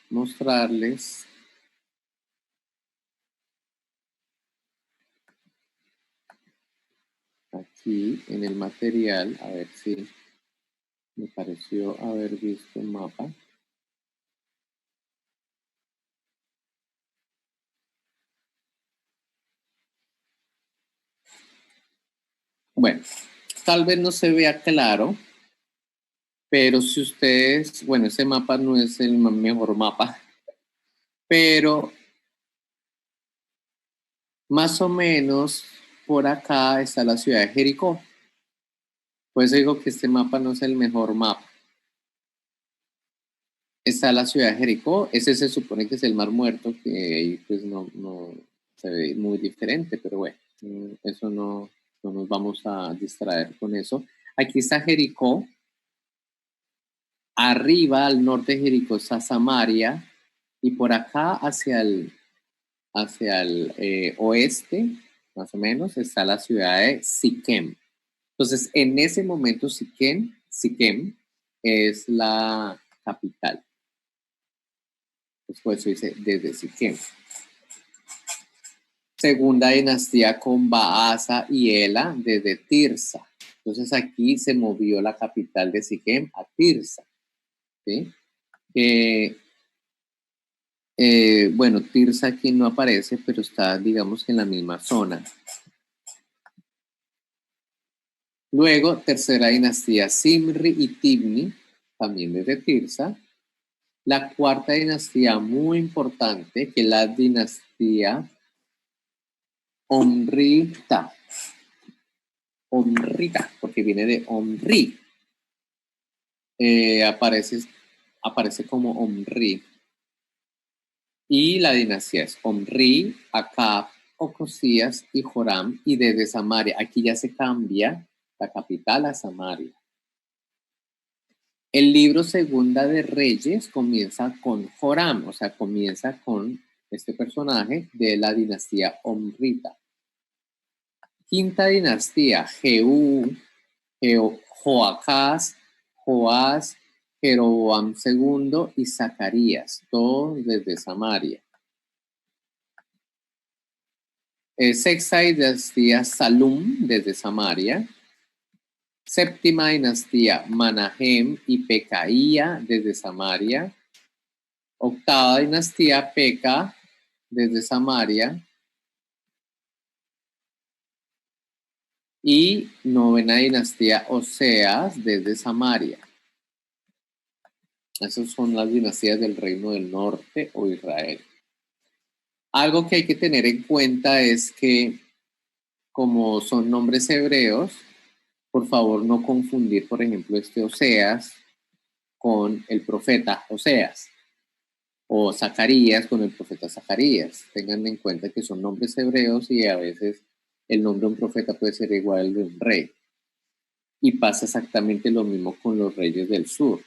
mostrarles aquí en el material, a ver si me pareció haber visto un mapa. Bueno, tal vez no se vea claro, pero si ustedes, bueno, ese mapa no es el mejor mapa, pero más o menos por acá está la ciudad de Jericó. Por eso digo que este mapa no es el mejor mapa. Está la ciudad de Jericó, ese se supone que es el Mar Muerto, que ahí pues no se ve muy diferente, pero bueno, eso no nos vamos a distraer con eso. Aquí está Jericó, arriba al norte de Jericó está Samaria, y por acá hacia el oeste, más o menos, está la ciudad de Siquem. Entonces, en ese momento Siquem es la capital. Después se dice desde Siquem. Segunda dinastía con Baasa y Ela desde Tirsa. Entonces aquí se movió la capital de Siquem a Tirsa. ¿Sí? Bueno, Tirsa aquí no aparece, pero está, digamos, que en la misma zona. Luego, tercera dinastía, Simri y Tibni, también desde Tirsa. La cuarta dinastía, muy importante, que es la dinastía Omrita. Omrita, porque viene de Omri. Aparece como Omri. Y la dinastía es Omri, Acab, Ocosías y Joram, y desde Samaria. Aquí ya se cambia la capital a Samaria. El libro Segunda de Reyes comienza con Joram, o sea, comienza con este personaje de la dinastía Omrita. Quinta dinastía, Jehú, Joacás, Joás, Jeroboam II y Zacarías, todos desde Samaria. Sexta dinastía, Salum, desde Samaria. Séptima dinastía, Manahem y Pecaía, desde Samaria. Octava dinastía, Peca, desde Samaria. Y novena dinastía, Oseas, desde Samaria. Esas son las dinastías del Reino del Norte o Israel. Algo que hay que tener en cuenta es que, como son nombres hebreos, por favor no confundir, por ejemplo, este Oseas con el profeta Oseas, o Zacarías con el profeta Zacarías. Tengan en cuenta que son nombres hebreos y a veces el nombre de un profeta puede ser igual al de un rey. Y pasa exactamente lo mismo con los reyes del sur.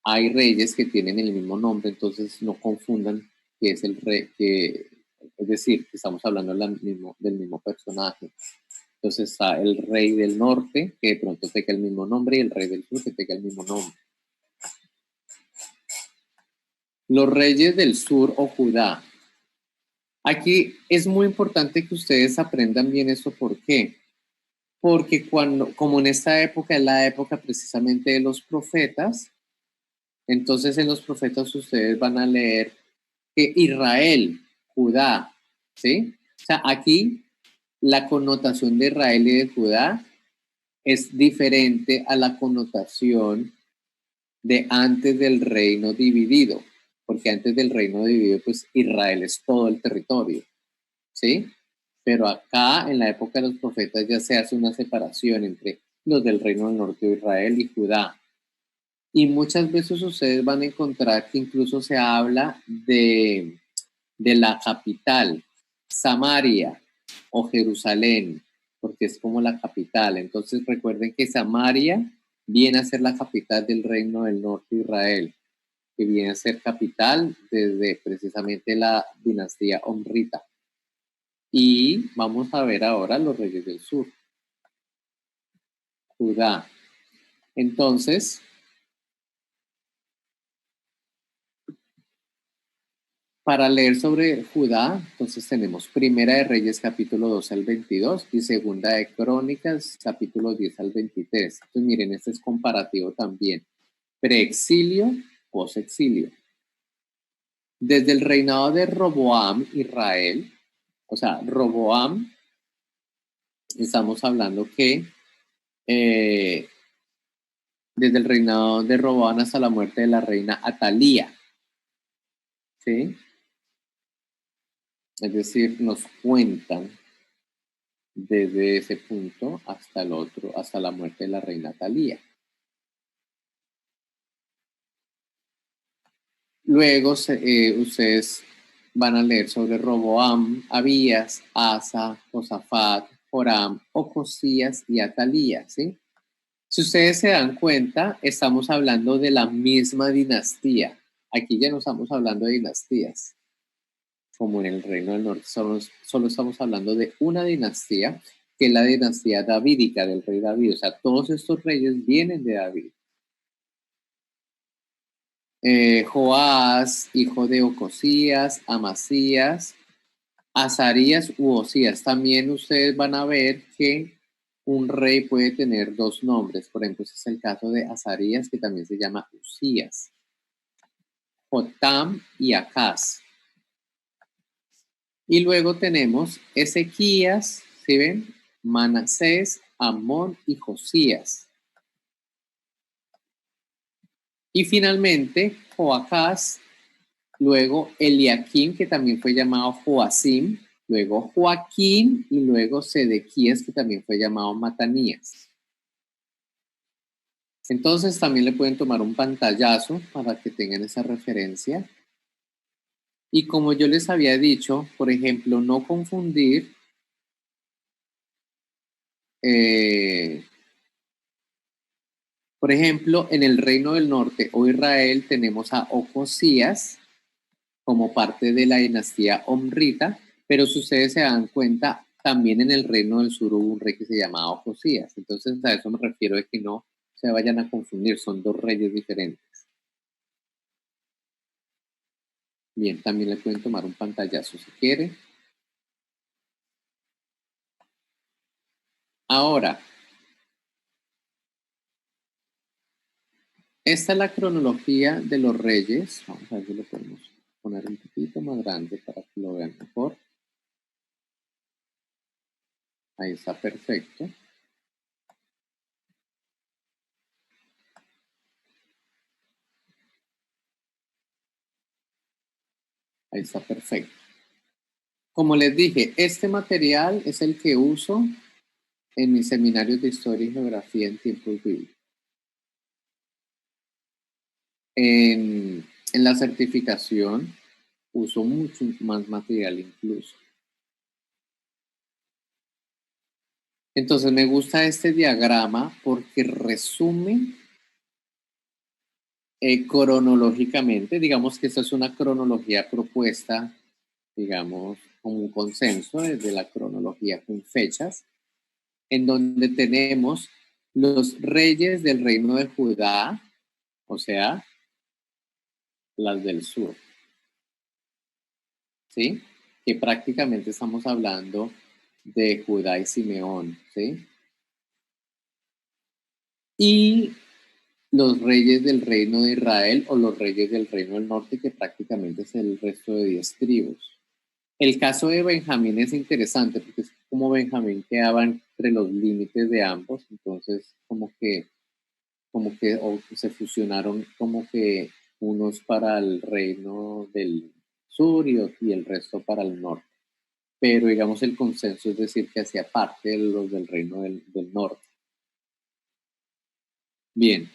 Hay reyes que tienen el mismo nombre, entonces no confundan que es el rey, es decir, que estamos hablando del mismo personaje. Entonces está el rey del norte, que de pronto tenga el mismo nombre, y el rey del sur, que tenga el mismo nombre. Los reyes del sur o Judá. Aquí es muy importante que ustedes aprendan bien esto. ¿Por qué? Porque como en esta época es la época precisamente de los profetas, entonces en los profetas ustedes van a leer que Israel, Judá, ¿sí? O sea, aquí la connotación de Israel y de Judá es diferente a la connotación de antes del reino dividido, porque antes del reino dividido, pues Israel es todo el territorio, ¿sí? Pero acá, en la época de los profetas, ya se hace una separación entre los del reino del norte de Israel y Judá. Y muchas veces ustedes van a encontrar que incluso se habla de la capital, Samaria o Jerusalén, porque es como la capital. Entonces recuerden que Samaria viene a ser la capital del reino del norte de Israel, que viene a ser capital desde precisamente la dinastía Omrita. Y vamos a ver ahora los reyes del sur. Judá. Entonces, para leer sobre Judá, entonces tenemos Primera de Reyes capítulo 12 al 22 y Segunda de Crónicas capítulo 10 al 23. Entonces miren, este es comparativo también. Preexilio, posexilio. Desde el reinado de Roboam, Israel, o sea, Roboam, estamos hablando que desde el reinado de Roboam hasta la muerte de la reina Atalía, ¿sí? Es decir, nos cuentan desde ese punto hasta el otro, hasta la muerte de la reina Atalía. Luego ustedes van a leer sobre Roboam, Abías, Asa, Josafat, Joram, Ocosías y Atalía, ¿sí? Si ustedes se dan cuenta, estamos hablando de la misma dinastía. Aquí ya no estamos hablando de dinastías, como en el Reino del Norte. Solo estamos hablando de una dinastía, que es la dinastía davídica del rey David. O sea, todos estos reyes vienen de David. Joás, hijo de Ocosías, Amasías, Azarías u Osías. También ustedes van a ver que un rey puede tener dos nombres. Por ejemplo, ese es el caso de Azarías, que también se llama Usías. Jotam y Acaz. Y luego tenemos Ezequías, ¿sí ven? Manasés, Amón y Josías. Y finalmente, Joacás, luego Eliaquim, que también fue llamado Joacim, luego Joaquín y luego Sedequías, que también fue llamado Matanías. Entonces también le pueden tomar un pantallazo para que tengan esa referencia. Y como yo les había dicho, por ejemplo, no confundir por ejemplo, en el Reino del Norte o Israel tenemos a Ocosías como parte de la dinastía Omrita, pero si ustedes se dan cuenta, también en el Reino del Sur hubo un rey que se llamaba Ocosías. Entonces a eso me refiero de que no se vayan a confundir, son dos reyes diferentes. Bien, también le pueden tomar un pantallazo si quieren. Ahora, esta es la cronología de los reyes. Vamos a ver si lo podemos poner un poquito más grande para que lo vean mejor. Ahí está perfecto. Ahí está perfecto. Como les dije, este material es el que uso en mis seminarios de historia y geografía en tiempos bíblicos. En la certificación uso mucho más material incluso. Entonces me gusta este diagrama porque resume cronológicamente, digamos que esta es una cronología propuesta, digamos, como un consenso desde la cronología con fechas, en donde tenemos los reyes del reino de Judá, o sea, las del sur, ¿sí? Que prácticamente estamos hablando de Judá y Simeón, ¿sí? y los reyes del reino de Israel o los reyes del reino del norte, que prácticamente es el resto de 10 tribus. El caso de Benjamín es interesante porque es como Benjamín quedaba entre los límites de ambos, entonces como que se fusionaron como que unos para el reino del sur y el resto para el norte. Pero digamos el consenso es decir que hacía parte de los del reino del norte. Bien,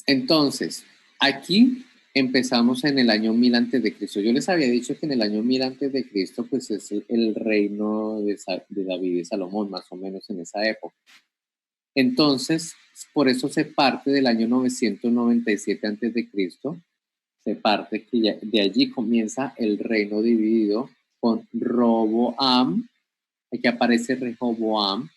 entonces, aquí empezamos en el año 1000 antes de Cristo. Yo les había dicho que en el año 1000 antes de Cristo, pues es el reino de David y Salomón, más o menos en esa época. Entonces, por eso se parte del año 997 antes de Cristo, se parte que de allí comienza el reino dividido con Roboam, aquí aparece Rehoboam,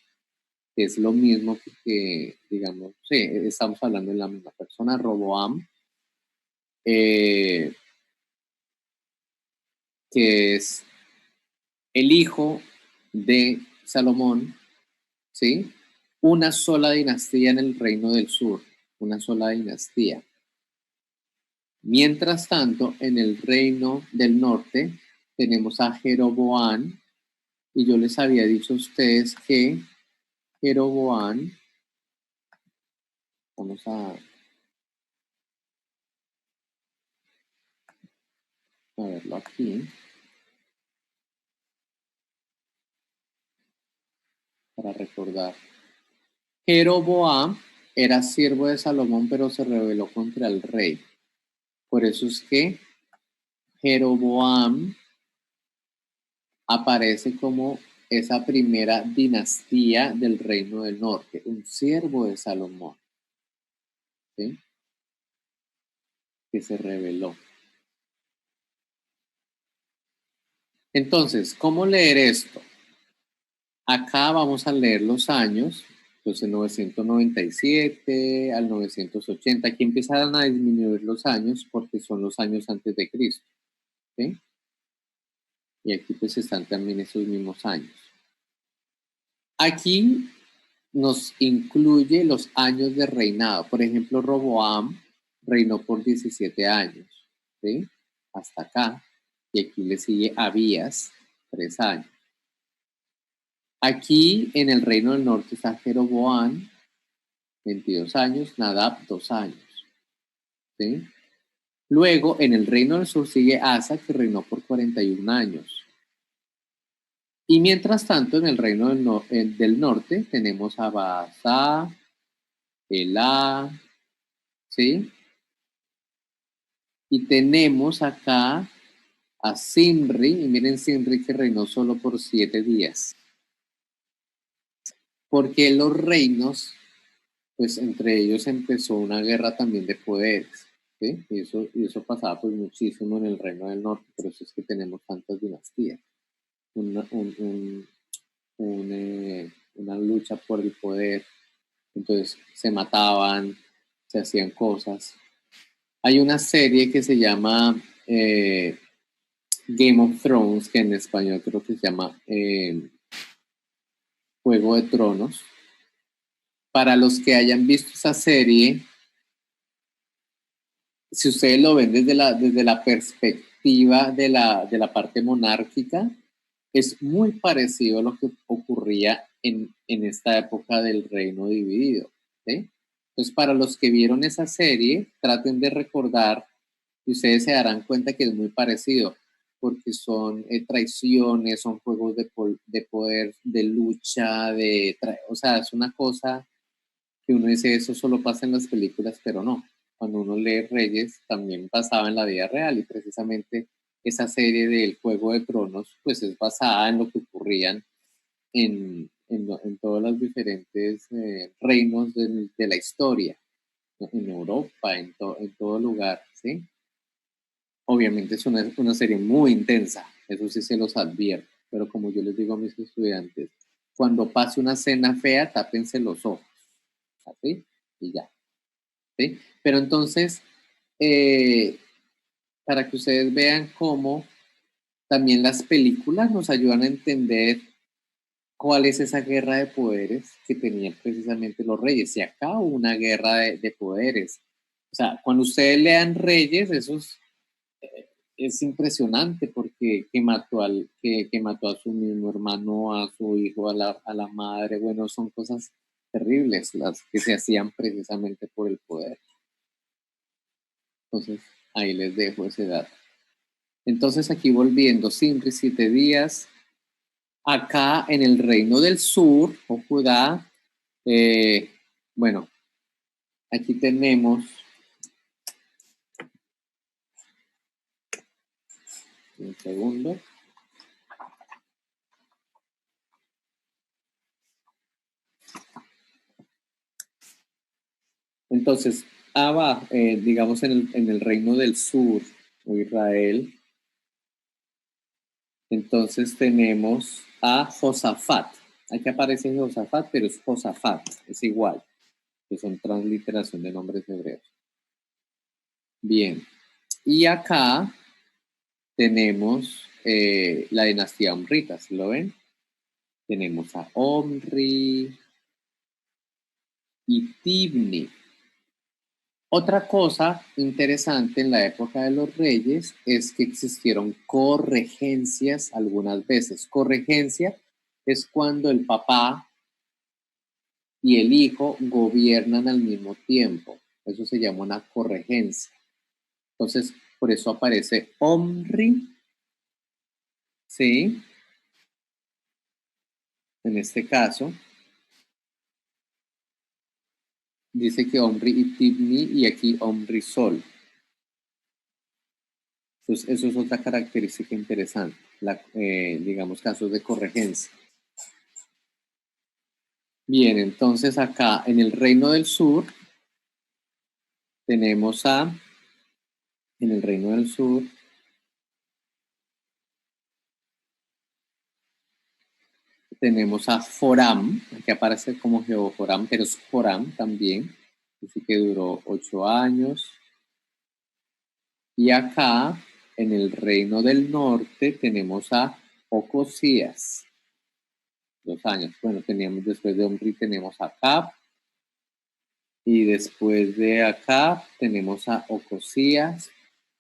que es lo mismo que digamos, sí, estamos hablando de la misma persona, Roboam, que es el hijo de Salomón, ¿sí? Una sola dinastía en el reino del sur, una sola dinastía. Mientras tanto, en el reino del norte tenemos a Jeroboam, y yo les había dicho a ustedes que Jeroboam, vamos a verlo aquí, para recordar. Jeroboam era siervo de Salomón, pero se rebeló contra el rey. Por eso es que Jeroboam aparece como esa primera dinastía del reino del norte, un siervo de Salomón, ¿sí? Que se rebeló. Entonces, ¿cómo leer esto? Acá vamos a leer los años, entonces 997 al 980, aquí empiezan a disminuir los años porque son los años antes de Cristo, ¿sí? Y aquí pues están también esos mismos años. Aquí nos incluye los años de reinado. Por ejemplo, Roboam reinó por 17 años, ¿sí? Hasta acá. Y aquí le sigue Abías, 3 años. Aquí en el reino del norte está Jeroboam, 22 años, Nadab, 2 años, ¿sí? Luego, en el reino del sur sigue Asa, que reinó por 41 años. Y mientras tanto, en el reino del norte tenemos a Baasa, Elá, ¿sí? Y tenemos acá a Simri, y miren Simri que reinó solo por 7 días. Porque los reinos, pues entre ellos empezó una guerra también de poderes, ¿sí? Y eso pasaba pues muchísimo en el reino del norte, por eso es que tenemos tantas dinastías. Una lucha por el poder, entonces se mataban, se hacían cosas. Hay una serie que se llama Game of Thrones, que en español creo que se llama Juego de Tronos. Para los que hayan visto esa serie, si ustedes lo ven desde la perspectiva de la parte monárquica, es muy parecido a lo que ocurría en esta época del reino dividido, ¿sí? Entonces, para los que vieron esa serie, traten de recordar y ustedes se darán cuenta que es muy parecido, porque son traiciones, son juegos de poder, de lucha, o sea, es una cosa que uno dice, eso solo pasa en las películas, pero no. Cuando uno lee Reyes, también pasaba en la vida real, y precisamente esa serie del Juego de Tronos, pues es basada en lo que ocurrían en todos los diferentes reinos de la historia, en Europa, en todo lugar, ¿sí? Obviamente es una serie muy intensa, eso sí se los advierto, pero como yo les digo a mis estudiantes, cuando pase una escena fea, tápense los ojos, ¿sí? Y ya, ¿sí? Pero entonces, para que ustedes vean cómo también las películas nos ayudan a entender ¿cuál es esa guerra de poderes que tenían precisamente los reyes? Y acá hubo una guerra de poderes. O sea, cuando ustedes lean Reyes, es impresionante porque que mató a su mismo hermano, a su hijo, a la madre. Bueno, son cosas terribles las que se hacían precisamente por el poder. Entonces, ahí les dejo ese dato. Entonces, aquí volviendo, Simri, 7 días. Acá en el reino del sur, o Judá, bueno, aquí tenemos un segundo. Entonces, abajo, digamos en el reino del sur, o Israel, entonces tenemos a Josafat. Aquí aparece Josafat, pero es Josafat, es igual, que son transliteración de nombres hebreos. Bien, y acá tenemos la dinastía Omrita, ¿sí lo ven? Tenemos a Omri y Tibni. Otra cosa interesante en la época de los reyes es que existieron corregencias algunas veces. Corregencia es cuando el papá y el hijo gobiernan al mismo tiempo. Eso se llama una corregencia. Entonces, por eso aparece Omri, ¿sí? En este caso, dice que Omri y Tibni y aquí Omri Sol. Entonces, eso es otra característica interesante, digamos, casos de corregencia. Bien, entonces acá en el Reino del Sur tenemos en el Reino del Sur, tenemos a Joram, aquí aparece como Jehoram, pero es Joram también, así que duró 8 años. Y acá en el Reino del Norte tenemos a Ocosías, 2 años. Bueno, teníamos después de Omri tenemos a Acab, y después de Acab tenemos a Ocosías,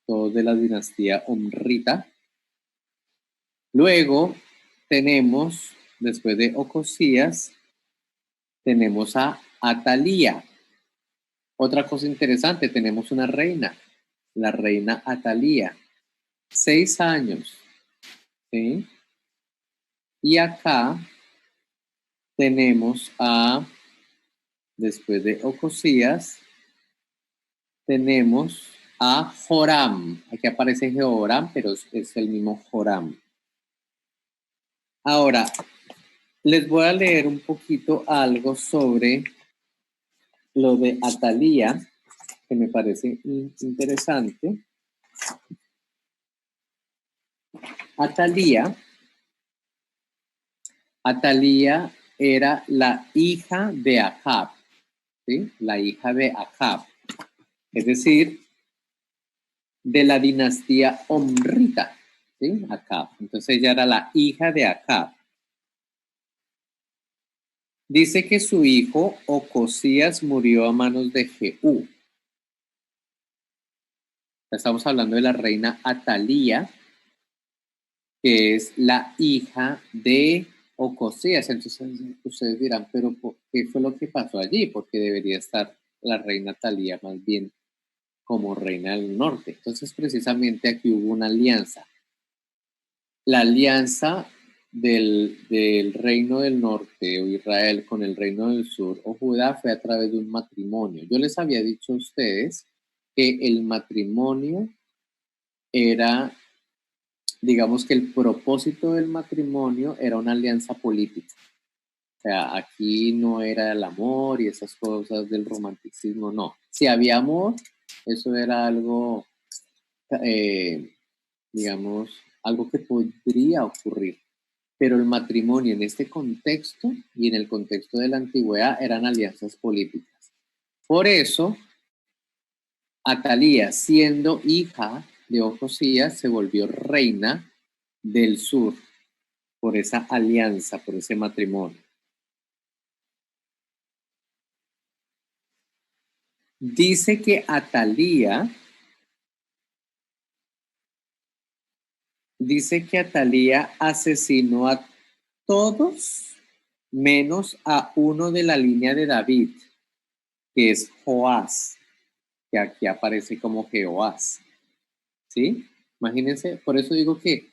todos de la dinastía Omrita. Luego tenemos, después de Ocosías, tenemos a Atalía. Otra cosa interesante, tenemos una reina, la reina Atalía, 6 años. ¿Sí? Y acá tenemos después de Ocosías, tenemos a Joram. Aquí aparece Jehoram, pero es el mismo Joram. Ahora, les voy a leer un poquito algo sobre lo de Atalía, que me parece interesante. Atalía era la hija de Acab, ¿sí? La hija de Acab, es decir, de la dinastía Omrita, ¿sí? Acab. Entonces ella era la hija de Acab. Dice que su hijo Ocosías murió a manos de Jehú. Estamos hablando de la reina Atalía, que es la hija de Ocosías. Entonces ustedes dirán, pero ¿qué fue lo que pasó allí? Porque debería estar la reina Atalía más bien como reina del norte. Entonces precisamente aquí hubo una alianza. La alianza del reino del norte o Israel con el reino del sur o Judá fue a través de un matrimonio. Yo les había dicho a ustedes que el matrimonio era, digamos que el propósito del matrimonio era una alianza política. O sea, aquí no era el amor y esas cosas del romanticismo, no. Si había amor, eso era algo, digamos, algo que podría ocurrir. Pero el matrimonio en este contexto y en el contexto de la antigüedad eran alianzas políticas. Por eso, Atalía, siendo hija de Ocosías, se volvió reina del sur. por esa alianza, por ese matrimonio. Dice que Atalía asesinó a todos menos a uno de la línea de David, que es Joás, que aquí aparece como Jehoás. ¿Sí? Imagínense, por eso digo que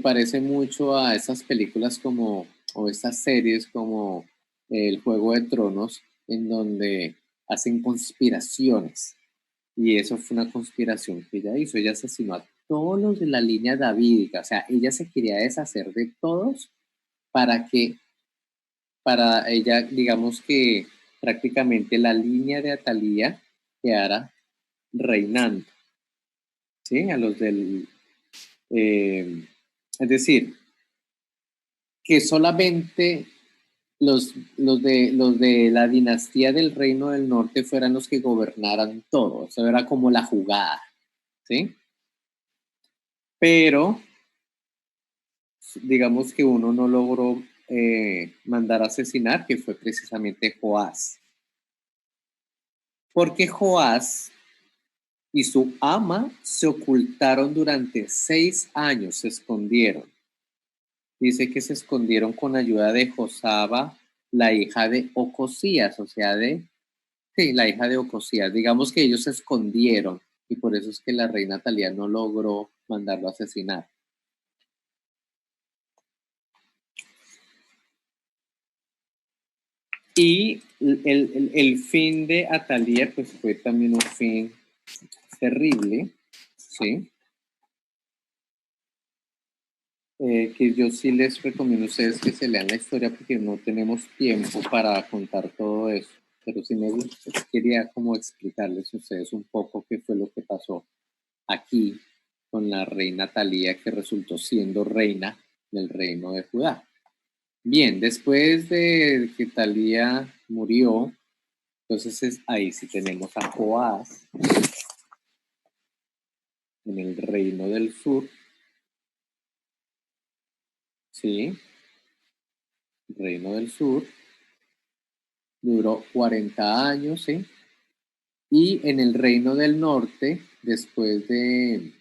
parece mucho a esas películas como, o estas series como El Juego de Tronos, en donde hacen conspiraciones. Y eso fue una conspiración que ella hizo. Ella asesinó a todos los de la línea davídica. O sea, ella se quería deshacer de todos para ella, digamos que prácticamente la línea de Atalía quedara reinando. ¿Sí? A los del... es decir, que solamente los de la dinastía del Reino del Norte fueran los que gobernaran todo. Eso era como la jugada, ¿sí? Pero, digamos que uno no logró mandar a asesinar, que fue precisamente Joás. Porque Joás y su ama se ocultaron durante 6 años, se escondieron. Dice que se escondieron con ayuda de Josaba, la hija de Ocosías, o sea, sí, la hija de Ocosías. Digamos que ellos se escondieron y por eso es que la reina Talía no logró mandarlo a asesinar. Y el fin de Atalía pues fue también un fin terrible, ¿sí? Que yo sí les recomiendo a ustedes que se lean la historia porque no tenemos tiempo para contar todo eso. Pero sí quería como explicarles a ustedes un poco qué fue lo que pasó aquí con la reina Talía, que resultó siendo reina del reino de Judá. Bien, después de que Talía murió, entonces ahí sí tenemos a Joás en el reino del sur, ¿sí? Reino del sur, duró 40 años, ¿sí? Y en el reino del norte, después de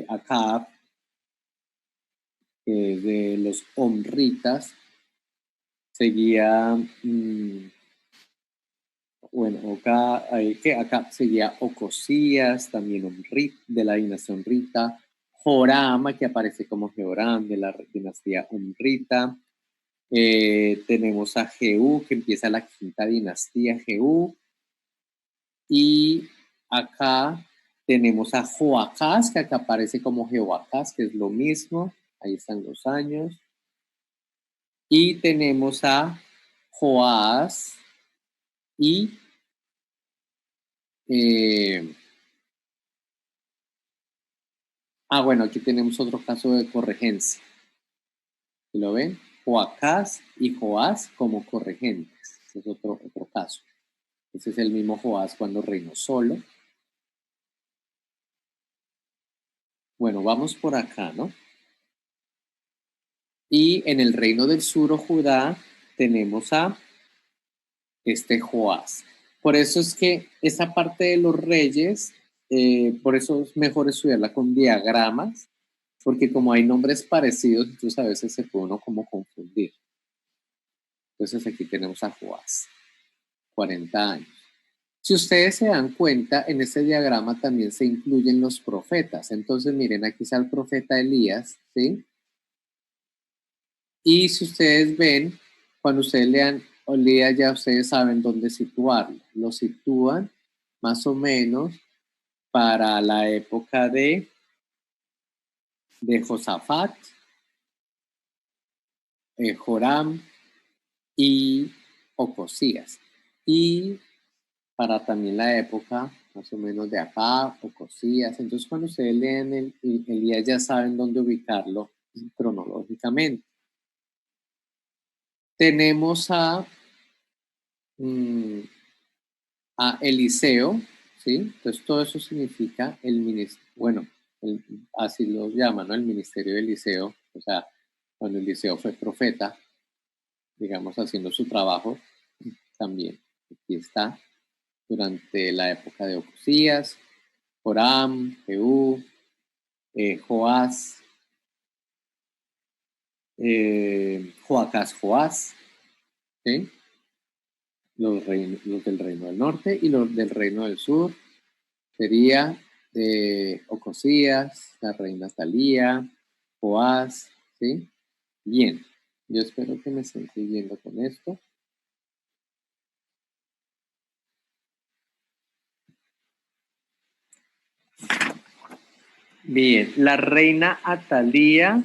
Acab, de los omritas, seguía, acá seguía Ocosías, también de la dinastía omrita, Joram, que aparece como Jehoram, de la dinastía omrita. Tenemos a Jehú, que empieza la quinta dinastía, Jehú. Y acá tenemos a Joacás, que acá aparece como Jehoacás, que es lo mismo. Ahí están los años. Y tenemos a Joás y bueno, aquí tenemos otro caso de corregencia. ¿Lo ven? Joacás y Joás como corregentes. Ese es otro caso. Ese es el mismo Joás cuando reinó solo. Bueno, vamos por acá, ¿no? Y en el reino del sur o Judá tenemos a Joás. Por eso es que esa parte de los reyes, por eso es mejor estudiarla con diagramas, porque como hay nombres parecidos, entonces a veces se puede uno como confundir. Entonces aquí tenemos a Joás, 40 años. Si ustedes se dan cuenta, en este diagrama también se incluyen los profetas. Entonces miren, aquí está el profeta Elías, ¿sí? Y si ustedes ven, cuando ustedes lean Elías, ya ustedes saben dónde situarlo. Lo sitúan más o menos para la época de Josafat, Joram y Ocosías. Y para también la época más o menos de Acab, Ocosías. Entonces cuando ustedes leen Elías ya saben dónde ubicarlo cronológicamente. Tenemos a Eliseo, ¿sí? Entonces todo eso significa el ministerio, bueno, así lo llaman, ¿no? El ministerio de Eliseo, o sea, cuando Eliseo fue profeta, digamos, haciendo su trabajo, también aquí está, durante la época de Ocosías, Joram, Jehú, Joás, Joás, ¿sí? Los del reino del norte y los del reino del sur sería Ocosías, la reina Talía, Joás, ¿sí? Bien, yo espero que me estén siguiendo con esto. Bien, la reina Atalía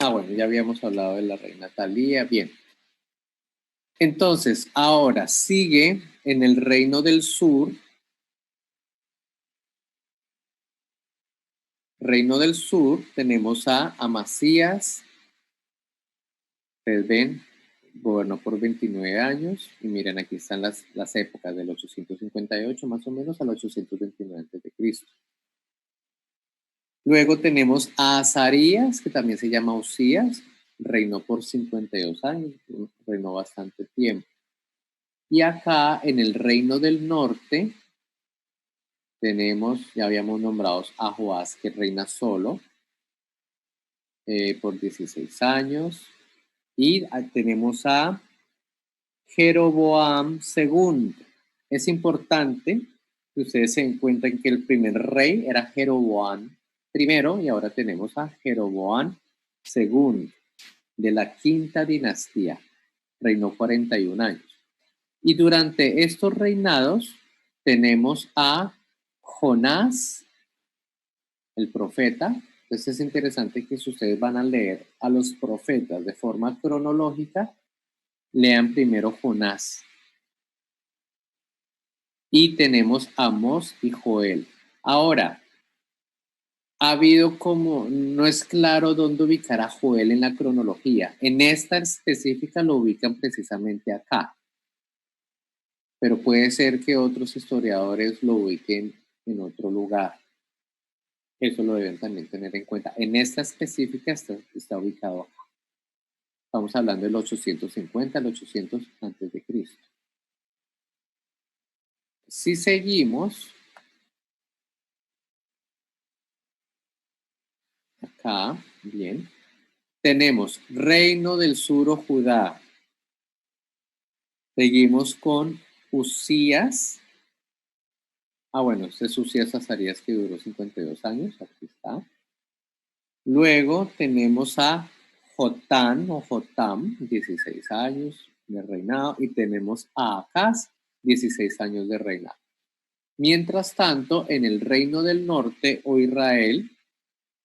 bueno, ya habíamos hablado de la reina Talía. Bien. Entonces, ahora sigue en el reino del sur. Reino del sur tenemos a Amasías. Ustedes ven, gobernó por 29 años. Y miren, aquí están las épocas del 858 más o menos al 829 a.C. Luego tenemos a Azarías, que también se llama Usías, reinó por 52 años, reinó bastante tiempo. Y acá en el reino del norte tenemos, ya habíamos nombrado a Joás, que reina solo por 16 años. Y tenemos a Jeroboam II. Es importante que ustedes se den cuenta que el primer rey era Jeroboam I y ahora tenemos a Jeroboam II de la quinta dinastía. Reinó 41 años. Y durante estos reinados tenemos a Jonás, el profeta. Entonces es interesante que si ustedes van a leer a los profetas de forma cronológica, lean primero Jonás. Y tenemos a Amós y Joel. Ahora, ha habido como, no es claro dónde ubicar a Joel en la cronología. En esta específica lo ubican precisamente acá. Pero puede ser que otros historiadores lo ubiquen en otro lugar. Eso lo deben también tener en cuenta. En esta específica está ubicado acá. Estamos hablando del 850 al 800 a.C. Si seguimos, acá, bien, tenemos Reino del Sur o Judá. Seguimos con Usías. Bueno, este es Usías Azarías que duró 52 años. Aquí está. Luego tenemos a Jotam o Jotam, 16 años de reinado. Y tenemos a Acaz, 16 años de reinado. Mientras tanto, en el Reino del Norte o Israel,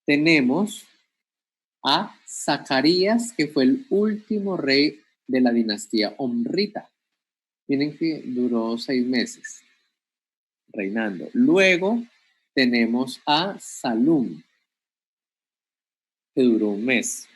tenemos a Zacarías, que fue el último rey de la dinastía omrita. Miren que duró 6 meses reinando. Luego tenemos a Salum, que duró 1 mes.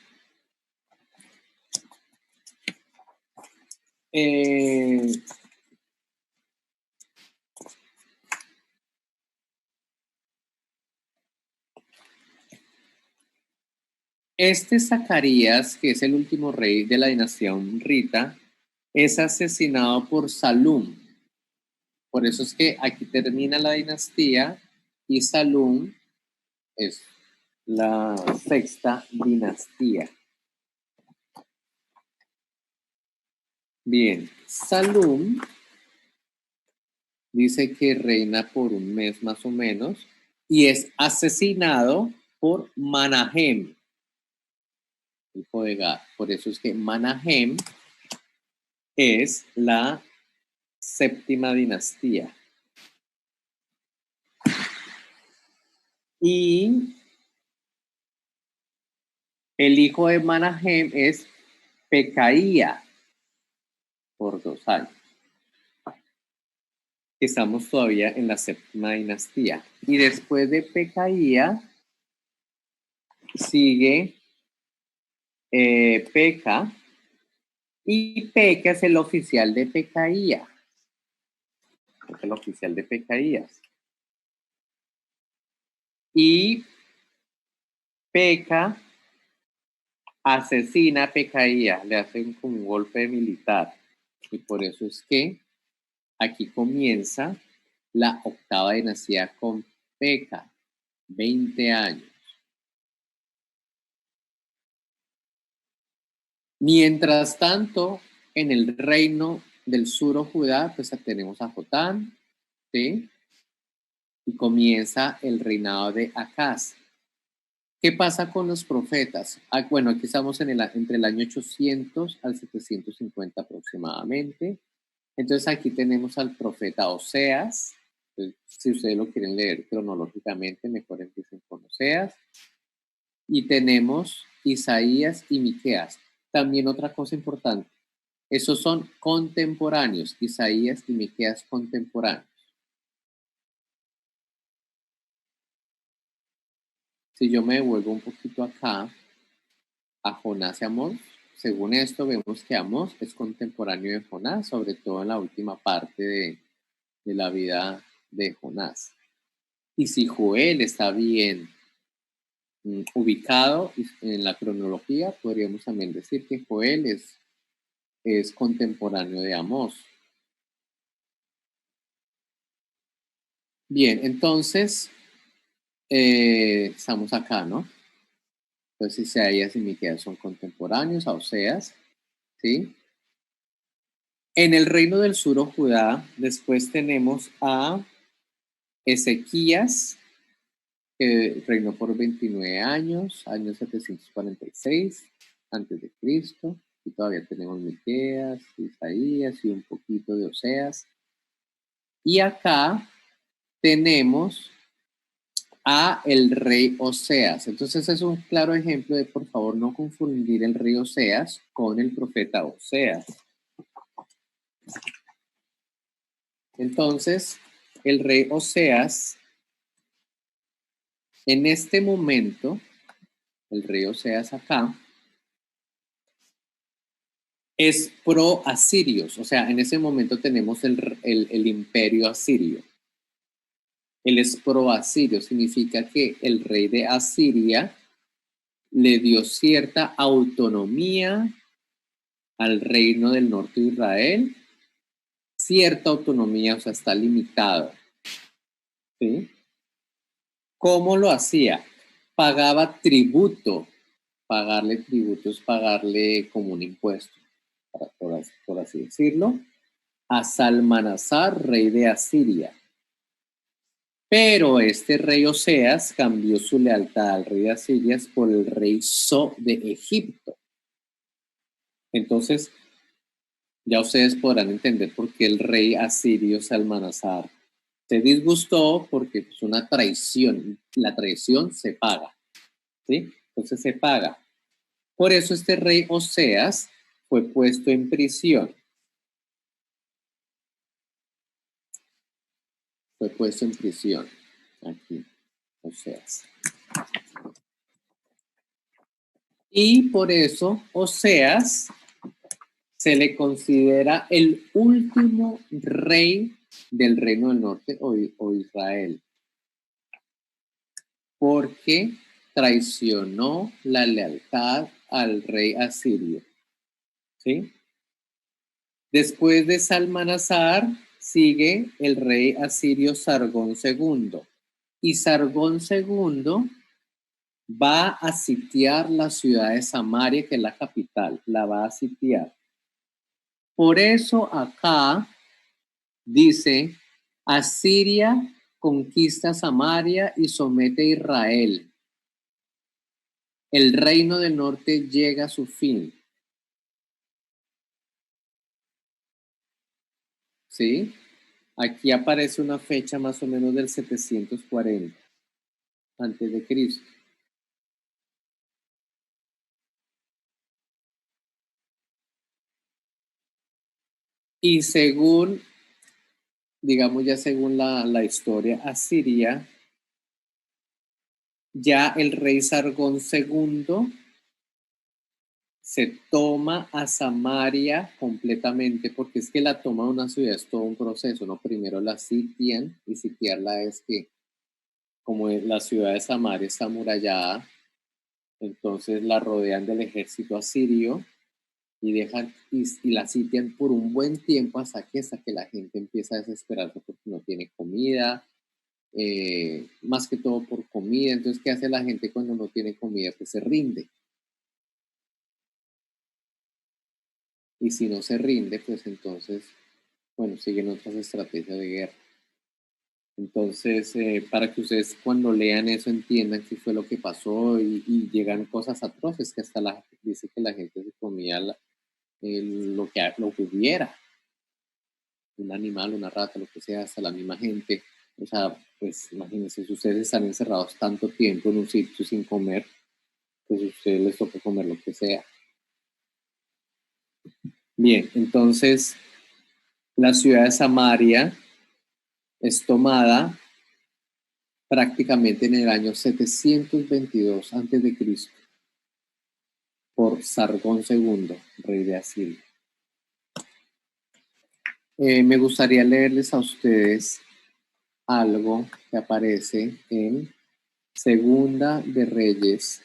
Este Zacarías, que es el último rey de la dinastía omrita, es asesinado por Salum. Por eso es que aquí termina la dinastía y Salum es la sexta dinastía. Bien, Salum dice que reina por 1 mes más o menos y es asesinado por Manahem, hijo de Gad. Por eso es que Manahem es la séptima dinastía. Y el hijo de Manahem es Pecaía por 2 años. Estamos todavía en la séptima dinastía. Y después de Pecaía sigue Peca. Y Peca es el oficial de Pecaía. es el oficial de Pecaías. Y Peca asesina a Pecaías, le hacen como un golpe militar. Y por eso es que aquí comienza la octava dinastía con Peca, 20 años. Mientras tanto, en el reino del sur o Judá, pues tenemos a Jotán, ¿sí? Y comienza el reinado de Acaz. ¿Qué pasa con los profetas? Bueno, aquí estamos entre el año 800 al 750 aproximadamente. Entonces aquí tenemos al profeta Oseas. Entonces, si ustedes lo quieren leer cronológicamente, mejor empiecen con Oseas. Y tenemos Isaías y Miqueas. También otra cosa importante, esos son contemporáneos, Isaías y Miqueas contemporáneos. Si yo me devuelvo un poquito acá, a Jonás y Amós, según esto vemos que Amós es contemporáneo de Jonás, sobre todo en la última parte de la vida de Jonás. Y si Joel está bien ubicado en la cronología, podríamos también decir que Joel es contemporáneo de Amós. Bien, entonces estamos acá, ¿no? Entonces Isaías y Miqueas son contemporáneos a Oseas, ¿sí? En el reino del sur o Judá, después tenemos a Ezequías, que reinó por 29 años, año 746 antes de Cristo, y todavía tenemos Miqueas, Isaías y un poquito de Oseas. Y acá tenemos a el rey Oseas. Entonces es un claro ejemplo de, por favor, no confundir el rey Oseas con el profeta Oseas. Entonces, el rey Oseas, en este momento, el rey Oseas acá, es pro asirios, o sea, en ese momento tenemos el imperio asirio. Él es pro asirio, significa que el rey de Asiria le dio cierta autonomía al reino del norte de Israel, cierta autonomía, o sea, está limitado. ¿Sí? ¿Cómo lo hacía? Pagaba tributo. Pagarle tributo es pagarle como un impuesto, por así decirlo, a Salmanasar, rey de Asiria. Pero este rey Oseas cambió su lealtad al rey de Asiria por el rey So de Egipto. Entonces, ya ustedes podrán entender por qué el rey asirio Salmanasar se disgustó, porque es una traición. La traición se paga, ¿sí? Entonces se paga. Por eso este rey Oseas fue puesto en prisión. Fue puesto en prisión. Aquí, Oseas. Y por eso Oseas se le considera el último rey del reino del norte o Israel, porque traicionó la lealtad al rey asirio. ¿Sí? Después de Salmanasar sigue el rey asirio Sargón II. Y Sargón II va a sitiar la ciudad de Samaria, que es la capital, la va a sitiar. Por eso acá dice, Asiria conquista Samaria y somete a Israel. El reino del norte llega a su fin. ¿Sí? Aquí aparece una fecha más o menos del 740 antes de Cristo. Y según, digamos ya según la historia asiria, ya el rey Sargón II se toma a Samaria completamente, porque es que la toma de una ciudad es todo un proceso, ¿no? Primero la sitian, y sitiarla es que, como la ciudad de Samaria está amurallada, entonces la rodean del ejército asirio y dejan y la sitian por un buen tiempo hasta que la gente empieza a desesperarse porque no tiene comida, más que todo por comida. Entonces, ¿qué hace la gente cuando no tiene comida? Pues se rinde. Y si no se rinde, pues entonces, bueno, siguen otras estrategias de guerra. Entonces, para que ustedes cuando lean eso entiendan qué fue lo que pasó y llegan cosas atroces, que hasta dice que la gente se comía lo que hubiera, un animal, una rata, lo que sea, hasta la misma gente. O sea, pues imagínense, si ustedes están encerrados tanto tiempo en un sitio sin comer, pues a ustedes les toca comer lo que sea. Bien, entonces la ciudad de Samaria es tomada prácticamente en el año 722 a.C. por Sargón II, rey de Asiria. Me gustaría leerles a ustedes algo que aparece en Segunda de Reyes.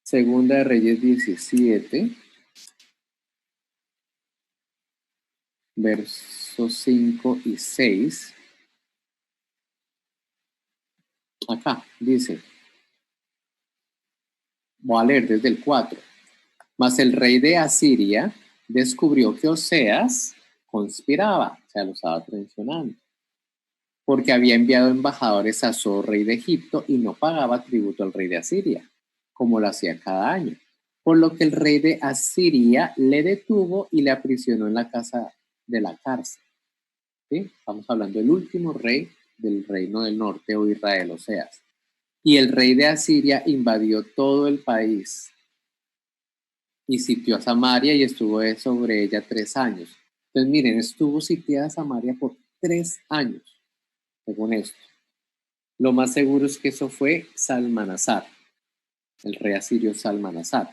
Segunda de Reyes 17, versos 5 y 6. Acá dice, voy a leer desde el 4. Mas el rey de Asiria descubrió que Oseas conspiraba, o sea, lo estaba traicionando, porque había enviado embajadores a So, rey de Egipto, y no pagaba tributo al rey de Asiria, como lo hacía cada año. Por lo que el rey de Asiria le detuvo y le aprisionó en la casa de la cárcel. ¿Sí? Estamos hablando del último rey del reino del norte o Israel, Oseas. Y el rey de Asiria invadió todo el país y sitió a Samaria y estuvo sobre ella 3 años. Entonces miren, estuvo sitiada Samaria por 3 años, según esto. Lo más seguro es que eso fue Salmanasar, el rey asirio Salmanasar.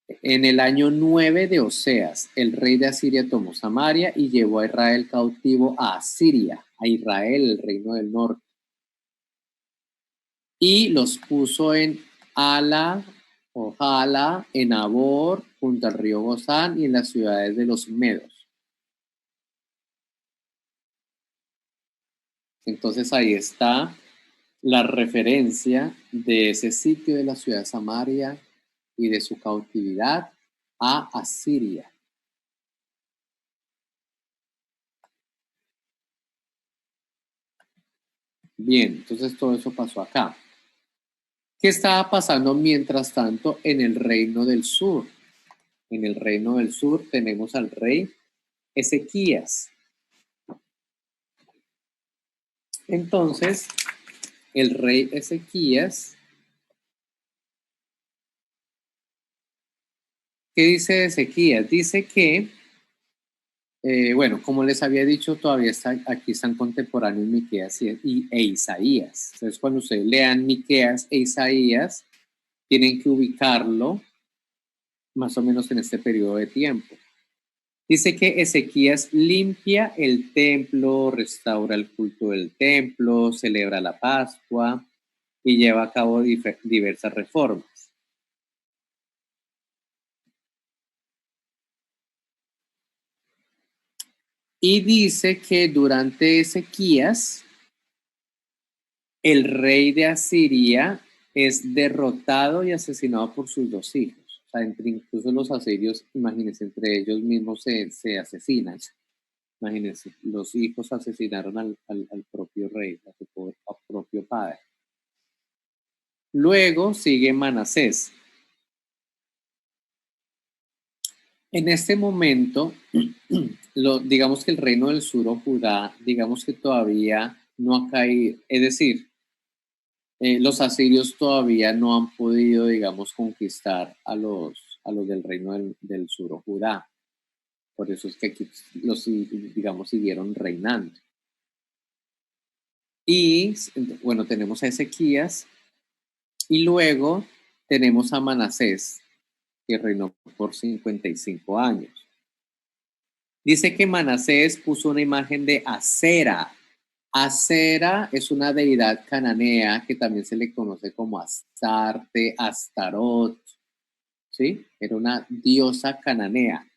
En el año 9 de Oseas, el rey de Asiria tomó Samaria y llevó a Israel cautivo a Asiria, a Israel, el reino del norte. Y los puso en Ala o Hala, en Abor, junto al río Gozán y en las ciudades de los Medos. Entonces ahí está la referencia de ese sitio de la ciudad de Samaria y de su cautividad a Asiria. Bien, entonces todo eso pasó acá. ¿Qué estaba pasando mientras tanto en el reino del sur? En el reino del sur tenemos al rey Ezequías. Entonces, el rey Ezequías, ¿qué dice Ezequías? Dice que, bueno, como les había dicho, todavía aquí están contemporáneos Miqueas e Isaías. Entonces, cuando ustedes lean Miqueas e Isaías, tienen que ubicarlo más o menos en este periodo de tiempo. Dice que Ezequías limpia el templo, restaura el culto del templo, celebra la Pascua y lleva a cabo diversas reformas. Y dice que durante Ezequías, el rey de Asiria es derrotado y asesinado por sus 2 hijos. O sea, incluso los asirios, imagínense, entre ellos mismos se asesinan. Imagínense, los hijos asesinaron al propio rey, a su propio padre. Luego sigue Manasés. En este momento, digamos que el reino del sur o Judá, digamos que todavía no ha caído, es decir, los asirios todavía no han podido, digamos, conquistar a los del reino del sur o Judá. Por eso es que aquí los, digamos, siguieron reinando. Y bueno, tenemos a Ezequías y luego tenemos a Manasés, que reinó por 55 años. Dice que Manasés puso una imagen de Acera. Acera es una deidad cananea que también se le conoce como Astarte, Astarot, ¿sí? Era una diosa cananea.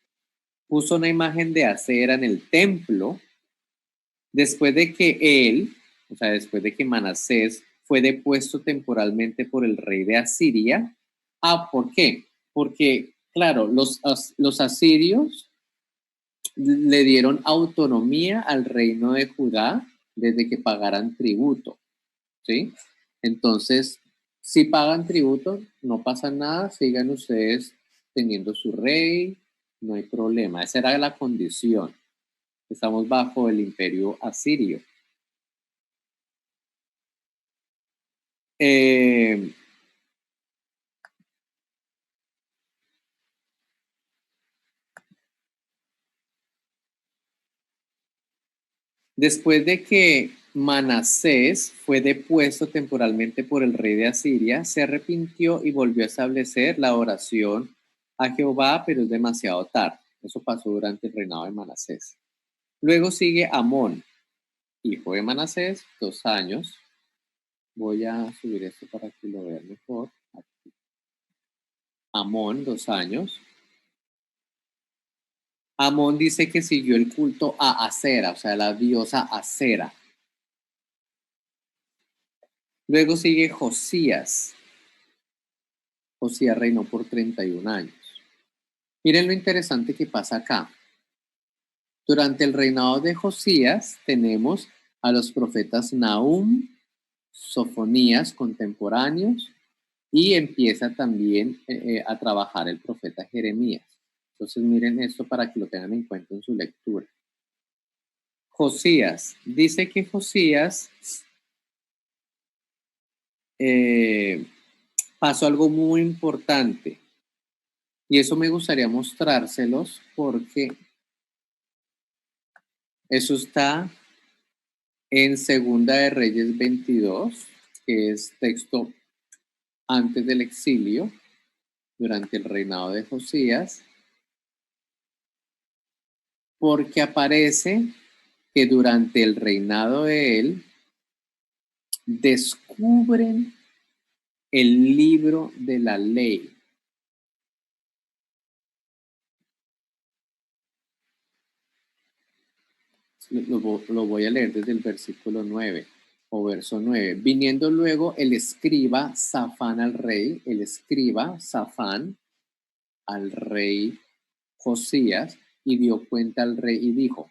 Puso una imagen de Acera en el templo después de que él, o sea, después de que Manasés fue depuesto temporalmente por el rey de Asiria. ¿Por qué? Porque, claro, los asirios le dieron autonomía al reino de Judá desde que pagaran tributo, ¿sí? Entonces, si pagan tributo, no pasa nada, sigan ustedes teniendo su rey, no hay problema. Esa era la condición. Estamos bajo el imperio asirio. Después de que Manasés fue depuesto temporalmente por el rey de Asiria, se arrepintió y volvió a establecer la oración a Jehová, pero es demasiado tarde. Eso pasó durante el reinado de Manasés. Luego sigue Amón, hijo de Manasés, 2 años. Voy a subir esto para que lo vean mejor. Aquí. Amón, 2 años. Amón dice que siguió el culto a Acera, o sea, la diosa Acera. Luego sigue Josías. Josías reinó por 31 años. Miren lo interesante que pasa acá. Durante el reinado de Josías tenemos a los profetas Nahum, Sofonías contemporáneos y empieza también a trabajar el profeta Jeremías. Entonces miren esto para que lo tengan en cuenta en su lectura. Josías, dice que Josías pasó algo muy importante y eso me gustaría mostrárselos porque eso está en Segunda de Reyes 22, que es texto antes del exilio, durante el reinado de Josías, porque aparece que durante el reinado de él descubren el libro de la ley. Lo voy a leer desde el versículo 9 o verso 9. Viniendo luego el escriba Safán al rey, el escriba Safán al rey Josías, y dio cuenta al rey y dijo: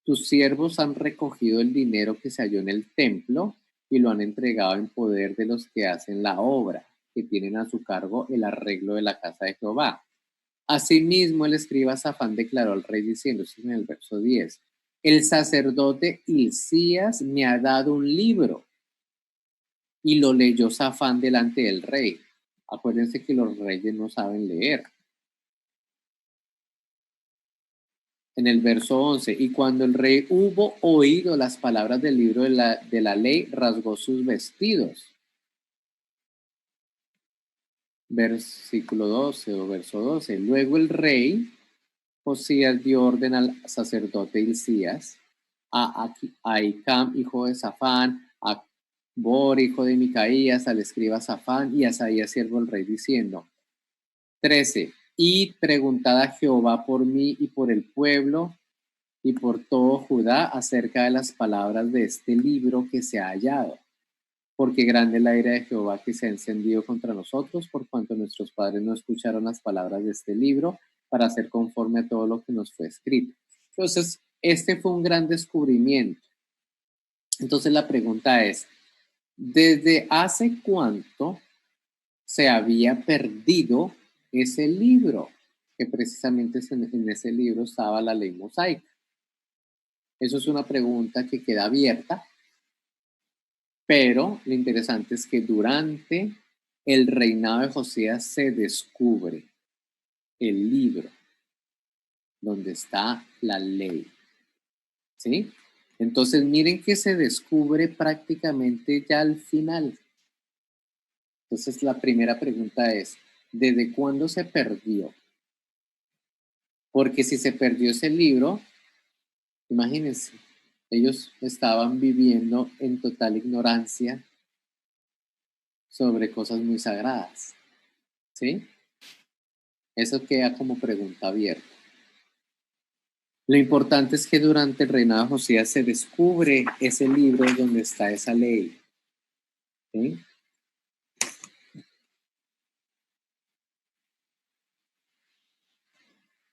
tus siervos han recogido el dinero que se halló en el templo y lo han entregado en poder de los que hacen la obra, que tienen a su cargo el arreglo de la casa de Jehová. Asimismo, el escriba Safán declaró al rey diciendo, en el verso 10, el sacerdote Hilcías me ha dado un libro. Y lo leyó Safán delante del rey. Acuérdense que los reyes no saben leer. En el verso 11, y cuando el rey hubo oído las palabras del libro de la ley, rasgó sus vestidos. Versículo 12 o verso 12. Luego el rey Josías dio orden al sacerdote Hilcías, a Ahicam, hijo de Safán, a Bor, hijo de Micaías, al escriba Safán y a Asaías, siervo del rey, diciendo, 13. Y preguntad a Jehová por mí y por el pueblo y por todo Judá acerca de las palabras de este libro que se ha hallado. Porque grande es la ira de Jehová que se ha encendido contra nosotros, por cuanto nuestros padres no escucharon las palabras de este libro para hacer conforme a todo lo que nos fue escrito. Entonces, este fue un gran descubrimiento. Entonces, la pregunta es, ¿desde hace cuánto se había perdido ese libro? Que precisamente en ese libro estaba la ley mosaica. Eso es una pregunta que queda abierta, pero lo interesante es que durante el reinado de Josías se descubre el libro donde está la ley. ¿Sí? Entonces miren que se descubre prácticamente ya al final. Entonces la primera pregunta es, ¿desde cuándo se perdió? Porque si se perdió ese libro, imagínense, ellos estaban viviendo en total ignorancia sobre cosas muy sagradas, ¿sí? Eso queda como pregunta abierta. Lo importante es que durante el reinado de Josías se descubre ese libro donde está esa ley, ¿sí?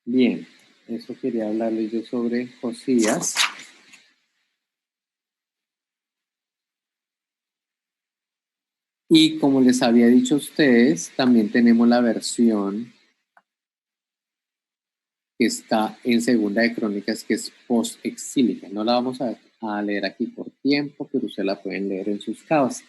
Bien, eso quería hablarles yo sobre Josías. Y como les había dicho a ustedes, también tenemos la versión que está en Segunda de Crónicas, que es post-exílica. No la vamos a leer aquí por tiempo, pero ustedes la pueden leer en sus casas.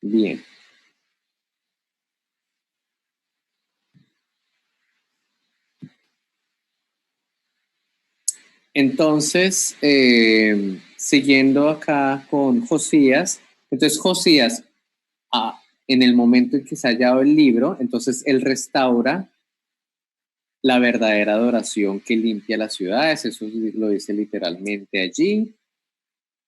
Bien. Entonces, siguiendo acá con Josías, entonces Josías, en el momento en que se ha hallado el libro, entonces él restaura la verdadera adoración que limpia las ciudades, eso lo dice literalmente allí.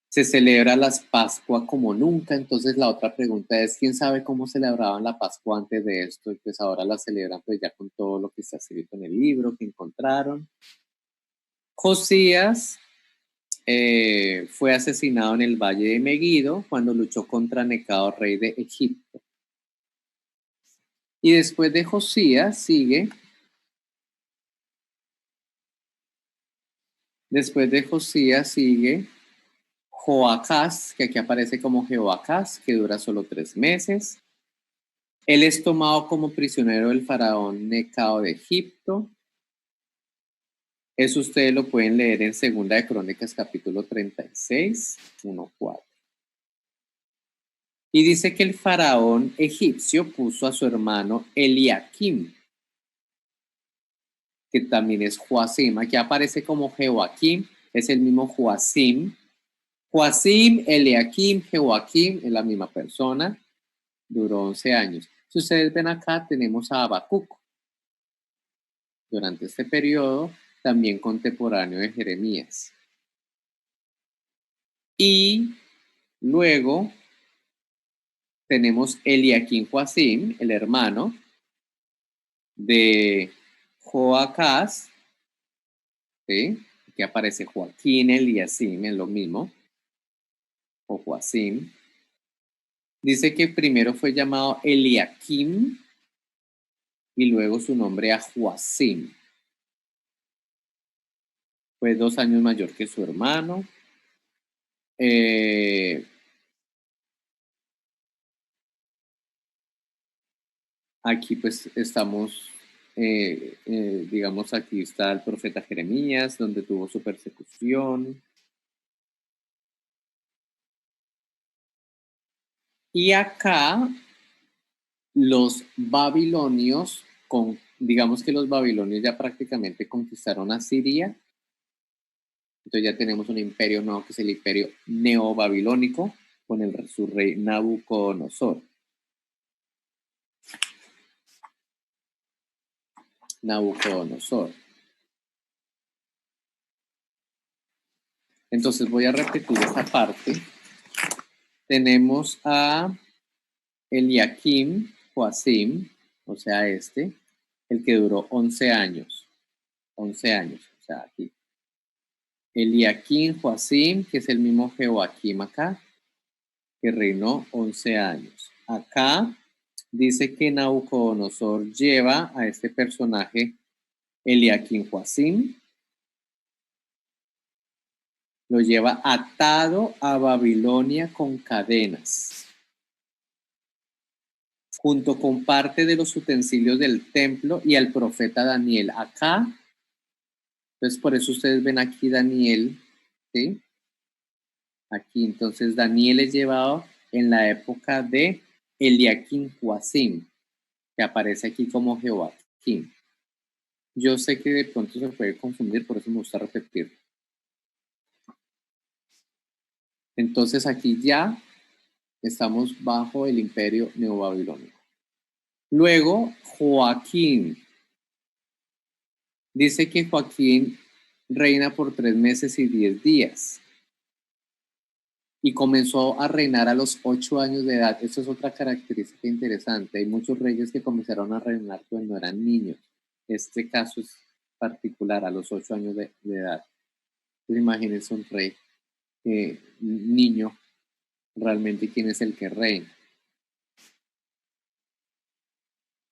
Se celebra las Pascua como nunca, entonces la otra pregunta es, ¿quién sabe cómo celebraban la Pascua antes de esto? Y pues ahora la celebran pues ya con todo lo que está escrito en el libro que encontraron. Josías fue asesinado en el valle de Megido cuando luchó contra Necao, rey de Egipto. Y después de Josías sigue Joacás, que aquí aparece como Jehoacás, que dura solo 3 meses. Él es tomado como prisionero del faraón Necao de Egipto. Eso ustedes lo pueden leer en Segunda de Crónicas, capítulo 36, 1-4. Y dice que el faraón egipcio puso a su hermano Eliakim, que también es Joacim. Aquí aparece como Jehoakim, es el mismo Joacim. Joacim, Eliakim, Jehoakim, es la misma persona. Duró 11 años. Si ustedes ven acá, tenemos a Habacuc. Durante este periodo, también contemporáneo de Jeremías. Y luego tenemos Eliakim Joacim, el hermano de Joacás, ¿sí? Aquí aparece Joaquín Eliasim, es lo mismo, o Joacim. Dice que primero fue llamado Eliakim y luego su nombre a Joacim. Fue 2 años mayor que su hermano. Aquí pues estamos, digamos, aquí está el profeta Jeremías, donde tuvo su persecución. Y acá los babilonios, digamos que los babilonios ya prácticamente conquistaron a Siria. Entonces ya tenemos un imperio nuevo que es el imperio neobabilónico con su rey Nabucodonosor. Entonces voy a repetir esta parte. Tenemos a Eliakim, Joacim, o sea el que duró 11 años. 11 años, o sea, aquí. Eliakim, Joacim, que es el mismo Jehoakim acá, que reinó 11 años. Acá dice que Nabucodonosor lleva a este personaje, Eliakim Joacim, lo lleva atado a Babilonia con cadenas, junto con parte de los utensilios del templo y al profeta Daniel. Acá Entonces, por eso ustedes ven aquí Daniel, ¿sí? Aquí, entonces, Daniel es llevado en la época de Eliakim Joacim, que aparece aquí como Jehoiakim. Yo sé que de pronto se puede confundir, por eso me gusta repetir. Entonces, aquí ya estamos bajo el imperio neobabilónico. Luego, Joaquín. Dice que Joaquín reina por 3 meses y 10 días. Y comenzó a reinar a los 8 años de edad. Eso es otra característica interesante. Hay muchos reyes que comenzaron a reinar cuando eran niños. Este caso es particular, a los 8 años de edad. Entonces, imagínense un rey niño, realmente quién es el que reina.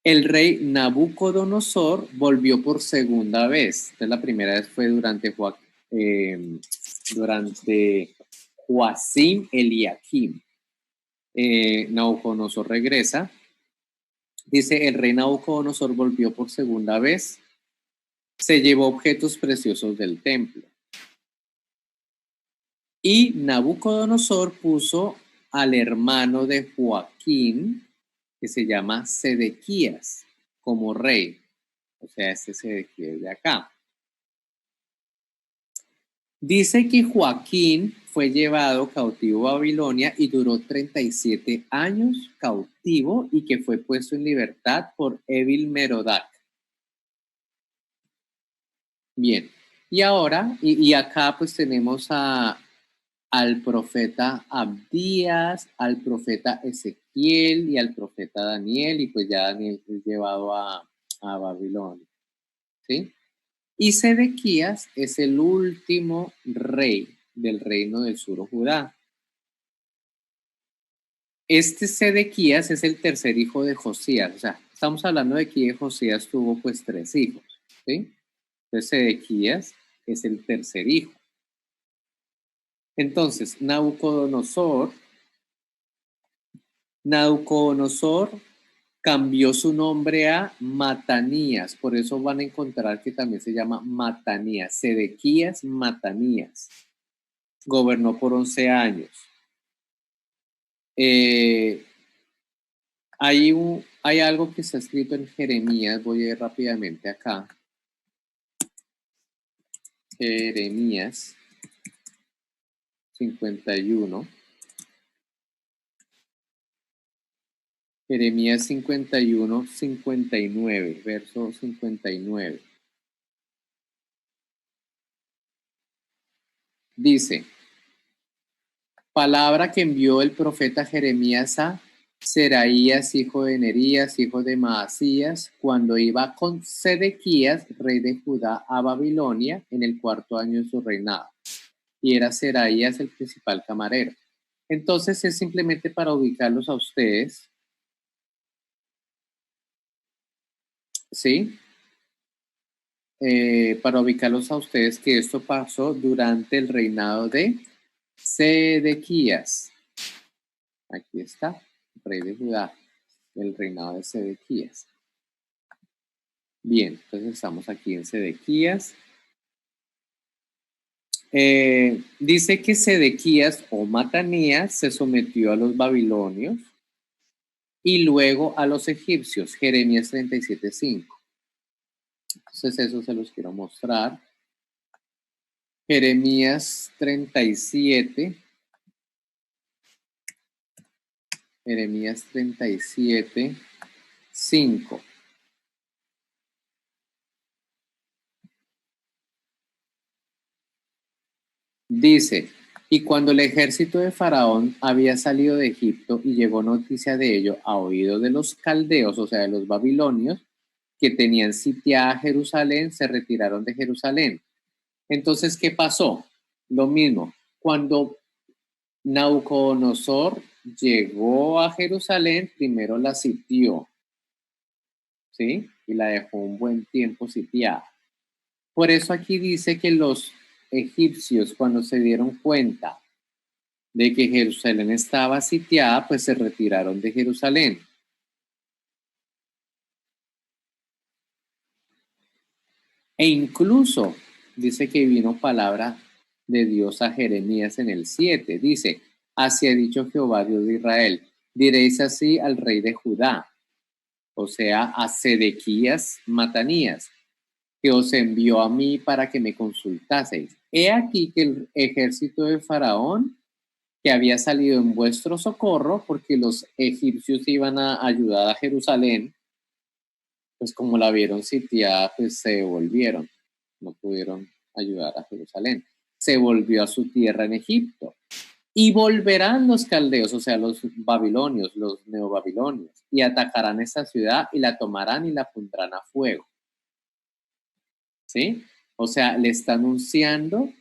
El rey Nabucodonosor volvió por segunda vez. Entonces, la primera vez fue durante Joacim Eliakim. Nabucodonosor regresa. Dice, el rey Nabucodonosor volvió por segunda vez. Se llevó objetos preciosos del templo. Y Nabucodonosor puso al hermano de Joaquín, que se llama Sedequías, como rey. O sea, este Sedequías de acá. Dice que Joaquín fue llevado cautivo a Babilonia y duró 37 años cautivo y que fue puesto en libertad por Evil Merodach. Bien, y ahora, y acá pues tenemos al profeta Abdías, al profeta Ezequiel y al profeta Daniel, y pues ya Daniel es llevado a Babilonia, ¿sí? Y Sedequías es el último rey del reino del sur Judá. Este Sedequías es el tercer hijo de Josías, o sea, estamos hablando de que Josías tuvo pues 3 hijos, ¿sí? Entonces Sedequías es el tercer hijo. Entonces, Nabucodonosor cambió su nombre a Matanías, por eso van a encontrar que también se llama Matanías, Sedequías Matanías. Gobernó por 11 años. Hay algo que está escrito en Jeremías, voy a ir rápidamente acá. Jeremías 51. Jeremías 51, 59, verso 59. Dice, palabra que envió el profeta Jeremías a Seraías, hijo de Nerías, hijo de Maasías, cuando iba con Sedequías, rey de Judá, a Babilonia, en el 4º año de su reinado. Y era Seraías el principal camarero. Entonces es simplemente para ubicarlos a ustedes, ¿sí? Para ubicarlos a ustedes que esto pasó durante el reinado de Sedequías. Aquí está, rey de Judá, el reinado de Sedequías. Bien, entonces estamos aquí en Sedequías. Dice que Sedequías o Matanías se sometió a los babilonios y luego a los egipcios, Jeremías 37:5. Entonces eso se los quiero mostrar. Jeremías 37. Jeremías 37:5. Dice, y cuando el ejército de Faraón había salido de Egipto y llegó noticia de ello a oídos de los caldeos, o sea, de los babilonios, que tenían sitiada Jerusalén, se retiraron de Jerusalén. Entonces, ¿qué pasó? Lo mismo, cuando Nabucodonosor llegó a Jerusalén, primero la sitió, ¿sí? Y la dejó un buen tiempo sitiada. Por eso aquí dice que los egipcios, cuando se dieron cuenta de que Jerusalén estaba sitiada, pues se retiraron de Jerusalén. E incluso dice que vino palabra de Dios a Jeremías en el 7. Dice, así ha dicho Jehová Dios de Israel, diréis así al rey de Judá, o sea, a Sedequías Matanías, que os envió a mí para que me consultaseis. He aquí que el ejército de Faraón, que había salido en vuestro socorro, porque los egipcios iban a ayudar a Jerusalén, pues como la vieron sitiada, pues se devolvieron, no pudieron ayudar a Jerusalén. Se volvió a su tierra en Egipto. Y volverán los caldeos, o sea, los babilonios, los neobabilonios, y atacarán esta ciudad y la tomarán y la pondrán a fuego. ¿Sí? O sea, le está anunciando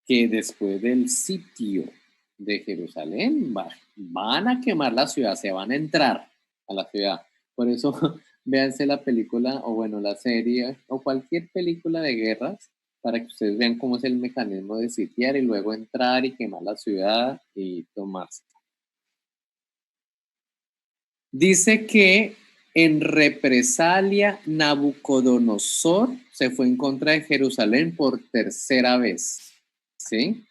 que después del sitio de Jerusalén van a quemar la ciudad, se van a entrar a la ciudad. Por eso véanse la película, o bueno, la serie, o cualquier película de guerras, para que ustedes vean cómo es el mecanismo de sitiar y luego entrar y quemar la ciudad y tomarse. Dice que en represalia Nabucodonosor se fue en contra de Jerusalén por tercera vez, ¿sí?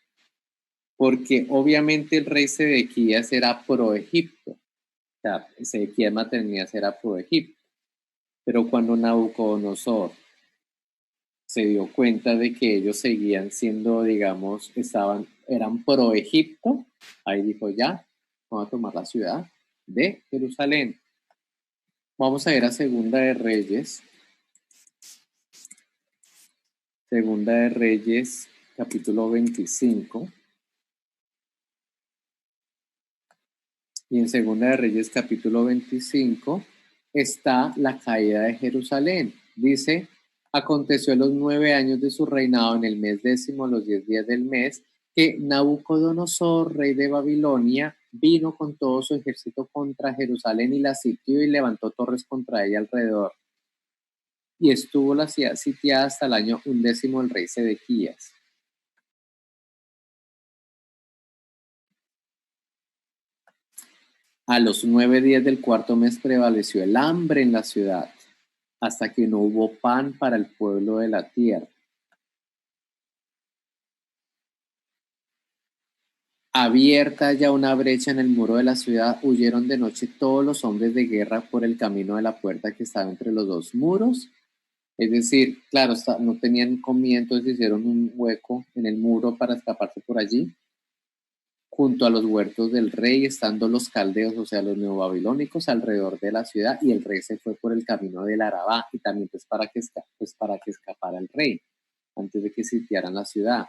Porque obviamente el rey Sedequías era pro-Egipto, o sea, Sedequías Matanías era pro-Egipto, pero cuando Nabucodonosor se dio cuenta de que ellos seguían siendo, digamos, eran pro-Egipto, ahí dijo ya, vamos a tomar la ciudad de Jerusalén. Vamos a ir a Segunda de Reyes. Segunda de Reyes, capítulo 25. Y en Segunda de Reyes, capítulo 25, está la caída de Jerusalén. Dice, aconteció en los 9 años de su reinado, en el mes 10º, los 10 días del mes, que Nabucodonosor, rey de Babilonia, vino con todo su ejército contra Jerusalén y la sitió y levantó torres contra ella alrededor. Y estuvo la ciudad sitiada hasta el año 11 del rey Sedequías. A los 9 días del cuarto mes prevaleció el hambre en la ciudad, hasta que no hubo pan para el pueblo de la tierra. Abierta ya una brecha en el muro de la ciudad, huyeron de noche todos los hombres de guerra por el camino de la puerta que estaba entre los dos muros. Es decir, claro, no tenían comida, entonces hicieron un hueco en el muro para escaparse por allí. Junto a los huertos del rey, estando los caldeos, o sea, los neobabilónicos, alrededor de la ciudad, y el rey se fue por el camino del Arabá, y también para que escapara el rey, antes de que sitiaran la ciudad.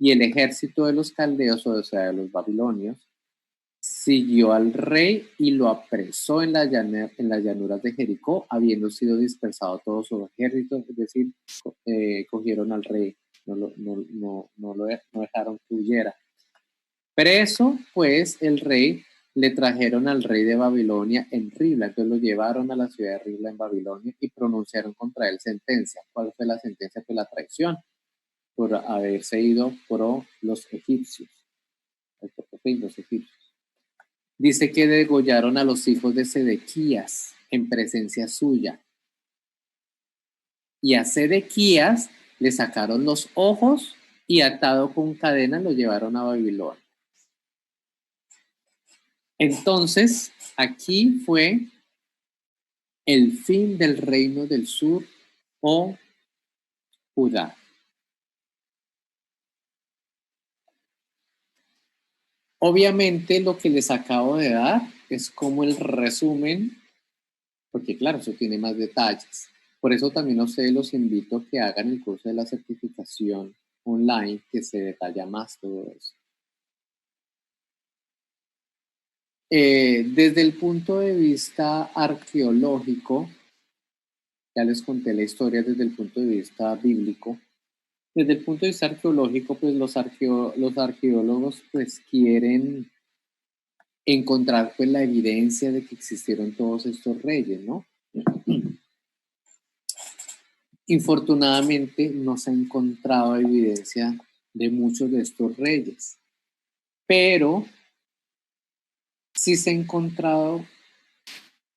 Y el ejército de los caldeos, o sea, de los babilonios, siguió al rey y lo apresó en las llanuras de Jericó, habiendo sido dispersado todo su ejército, es decir, cogieron al rey, no dejaron que huyera. Preso, pues, el rey, le trajeron al rey de Babilonia en Ribla, entonces lo llevaron a la ciudad de Ribla en Babilonia y pronunciaron contra él sentencia. ¿Cuál fue la sentencia? Pues la traición, por haberse ido pro los egipcios. Los egipcios. Dice que degollaron a los hijos de Sedequías en presencia suya. Y a Sedequías le sacaron los ojos y atado con cadenas lo llevaron a Babilonia. Entonces, aquí fue el fin del reino del sur o Judá. Obviamente lo que les acabo de dar es como el resumen, porque claro, eso tiene más detalles. Por eso también a ustedes los invito a que hagan el curso de la certificación online, que se detalla más todo eso. Desde el punto de vista arqueológico, ya les conté la historia desde el punto de vista bíblico. Desde el punto de vista arqueológico, pues los arqueólogos pues quieren encontrar pues la evidencia de que existieron todos estos reyes, ¿no? Infortunadamente no se ha encontrado evidencia de muchos de estos reyes, pero sí se ha encontrado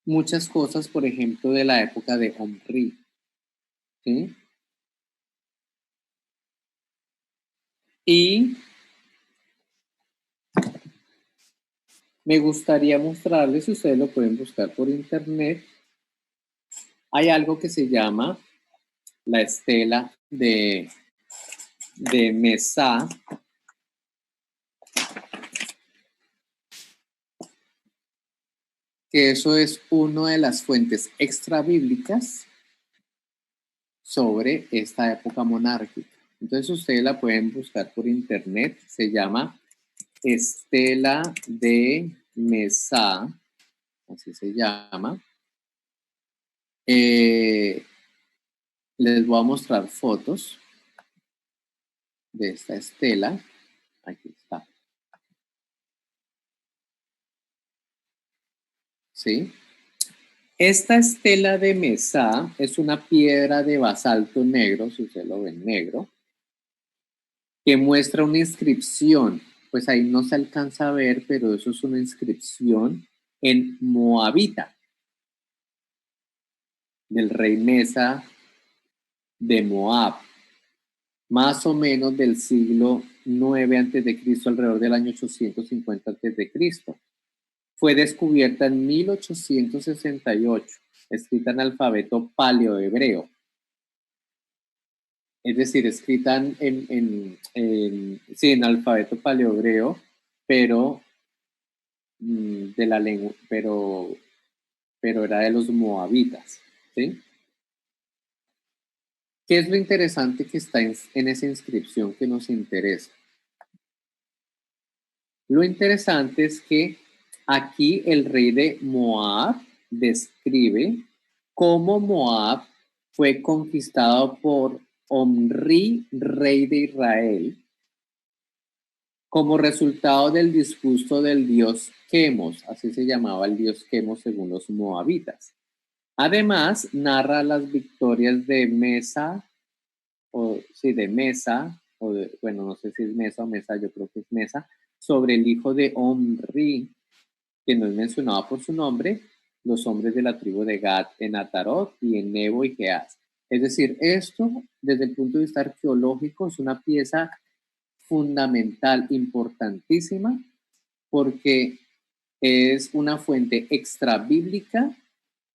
muchas cosas, por ejemplo, de la época de Omri, ¿sí? Y me gustaría mostrarles, si ustedes lo pueden buscar por internet, hay algo que se llama la estela de Mesá, que eso es una de las fuentes extrabíblicas sobre esta época monárquica. Entonces ustedes la pueden buscar por internet, se llama Estela de Mesá, así se llama. Les voy a mostrar fotos de esta estela. Aquí está. ¿Sí? Esta estela de Mesá es una piedra de basalto negro, si usted lo ve negro, que muestra una inscripción. Pues ahí no se alcanza a ver, pero eso es una inscripción en moabita, del rey Mesa de Moab, más o menos del siglo 9 a.C., alrededor del año 850 a.C. Fue descubierta en 1868, escrita en alfabeto paleohebreo. Es decir, escrita en alfabeto paleohebreo, pero de la lengua, pero era de los moabitas, ¿sí? ¿Qué es lo interesante que está en esa inscripción que nos interesa? Lo interesante es que aquí el rey de Moab describe cómo Moab fue conquistado por Omri, rey de Israel, como resultado del disgusto del dios Quemos, así se llamaba el dios Quemos según los moabitas. Además, narra las victorias de Mesa, bueno, no sé si es Mesa o Mesa, yo creo que es Mesa, sobre el hijo de Omri, que no es mencionado por su nombre, los hombres de la tribu de Gad en Atarot y en Nebo y Geaz. Es decir, esto, desde el punto de vista arqueológico, es una pieza fundamental, importantísima, porque es una fuente extrabíblica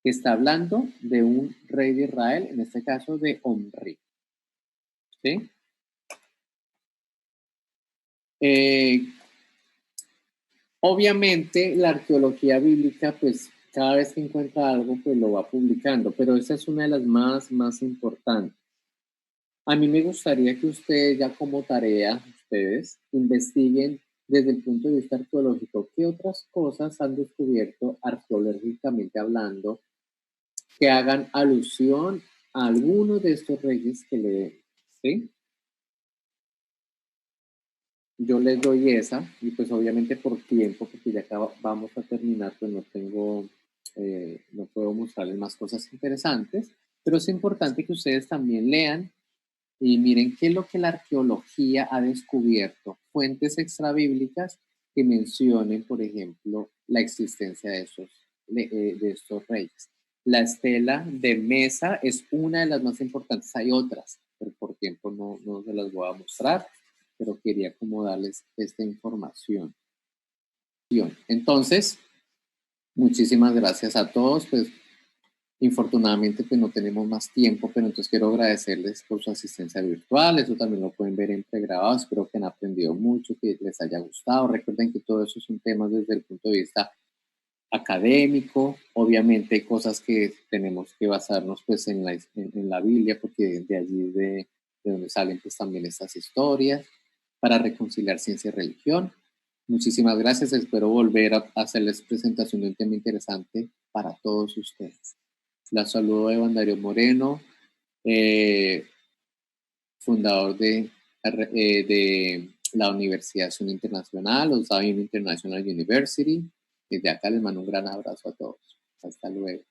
que está hablando de un rey de Israel, en este caso de Omri. ¿Sí? Obviamente la arqueología bíblica, pues cada vez que encuentra algo, pues lo va publicando, pero esa es una de las más importantes. A mí me gustaría que ustedes, ya como tarea, ustedes investiguen desde el punto de vista arqueológico qué otras cosas han descubierto arqueológicamente hablando que hagan alusión a alguno de estos reyes que le, ¿sí? Yo les doy esa, y pues obviamente por tiempo, porque ya acá vamos a terminar, pues no puedo mostrarles más cosas interesantes, pero es importante que ustedes también lean y miren qué es lo que la arqueología ha descubierto, fuentes extrabíblicas que mencionen, por ejemplo, la existencia de estos reyes. La estela de Mesa es una de las más importantes, hay otras, pero por tiempo no se las voy a mostrar, pero quería como darles esta información. Entonces, muchísimas gracias a todos, pues infortunadamente pues no tenemos más tiempo, pero entonces quiero agradecerles por su asistencia virtual, eso también lo pueden ver en pregrabado, espero que han aprendido mucho, que les haya gustado, recuerden que todo eso es un tema desde el punto de vista académico, obviamente hay cosas que tenemos que basarnos pues en la Biblia, porque de allí de donde salen pues también estas historias, para reconciliar ciencia y religión. Muchísimas gracias, espero volver a hacerles presentación de un tema interesante para todos ustedes. La saludo Evan Darío Moreno, fundador de la Universidad Internacional, Osavin International University. Desde acá les mando un gran abrazo a todos. Hasta luego.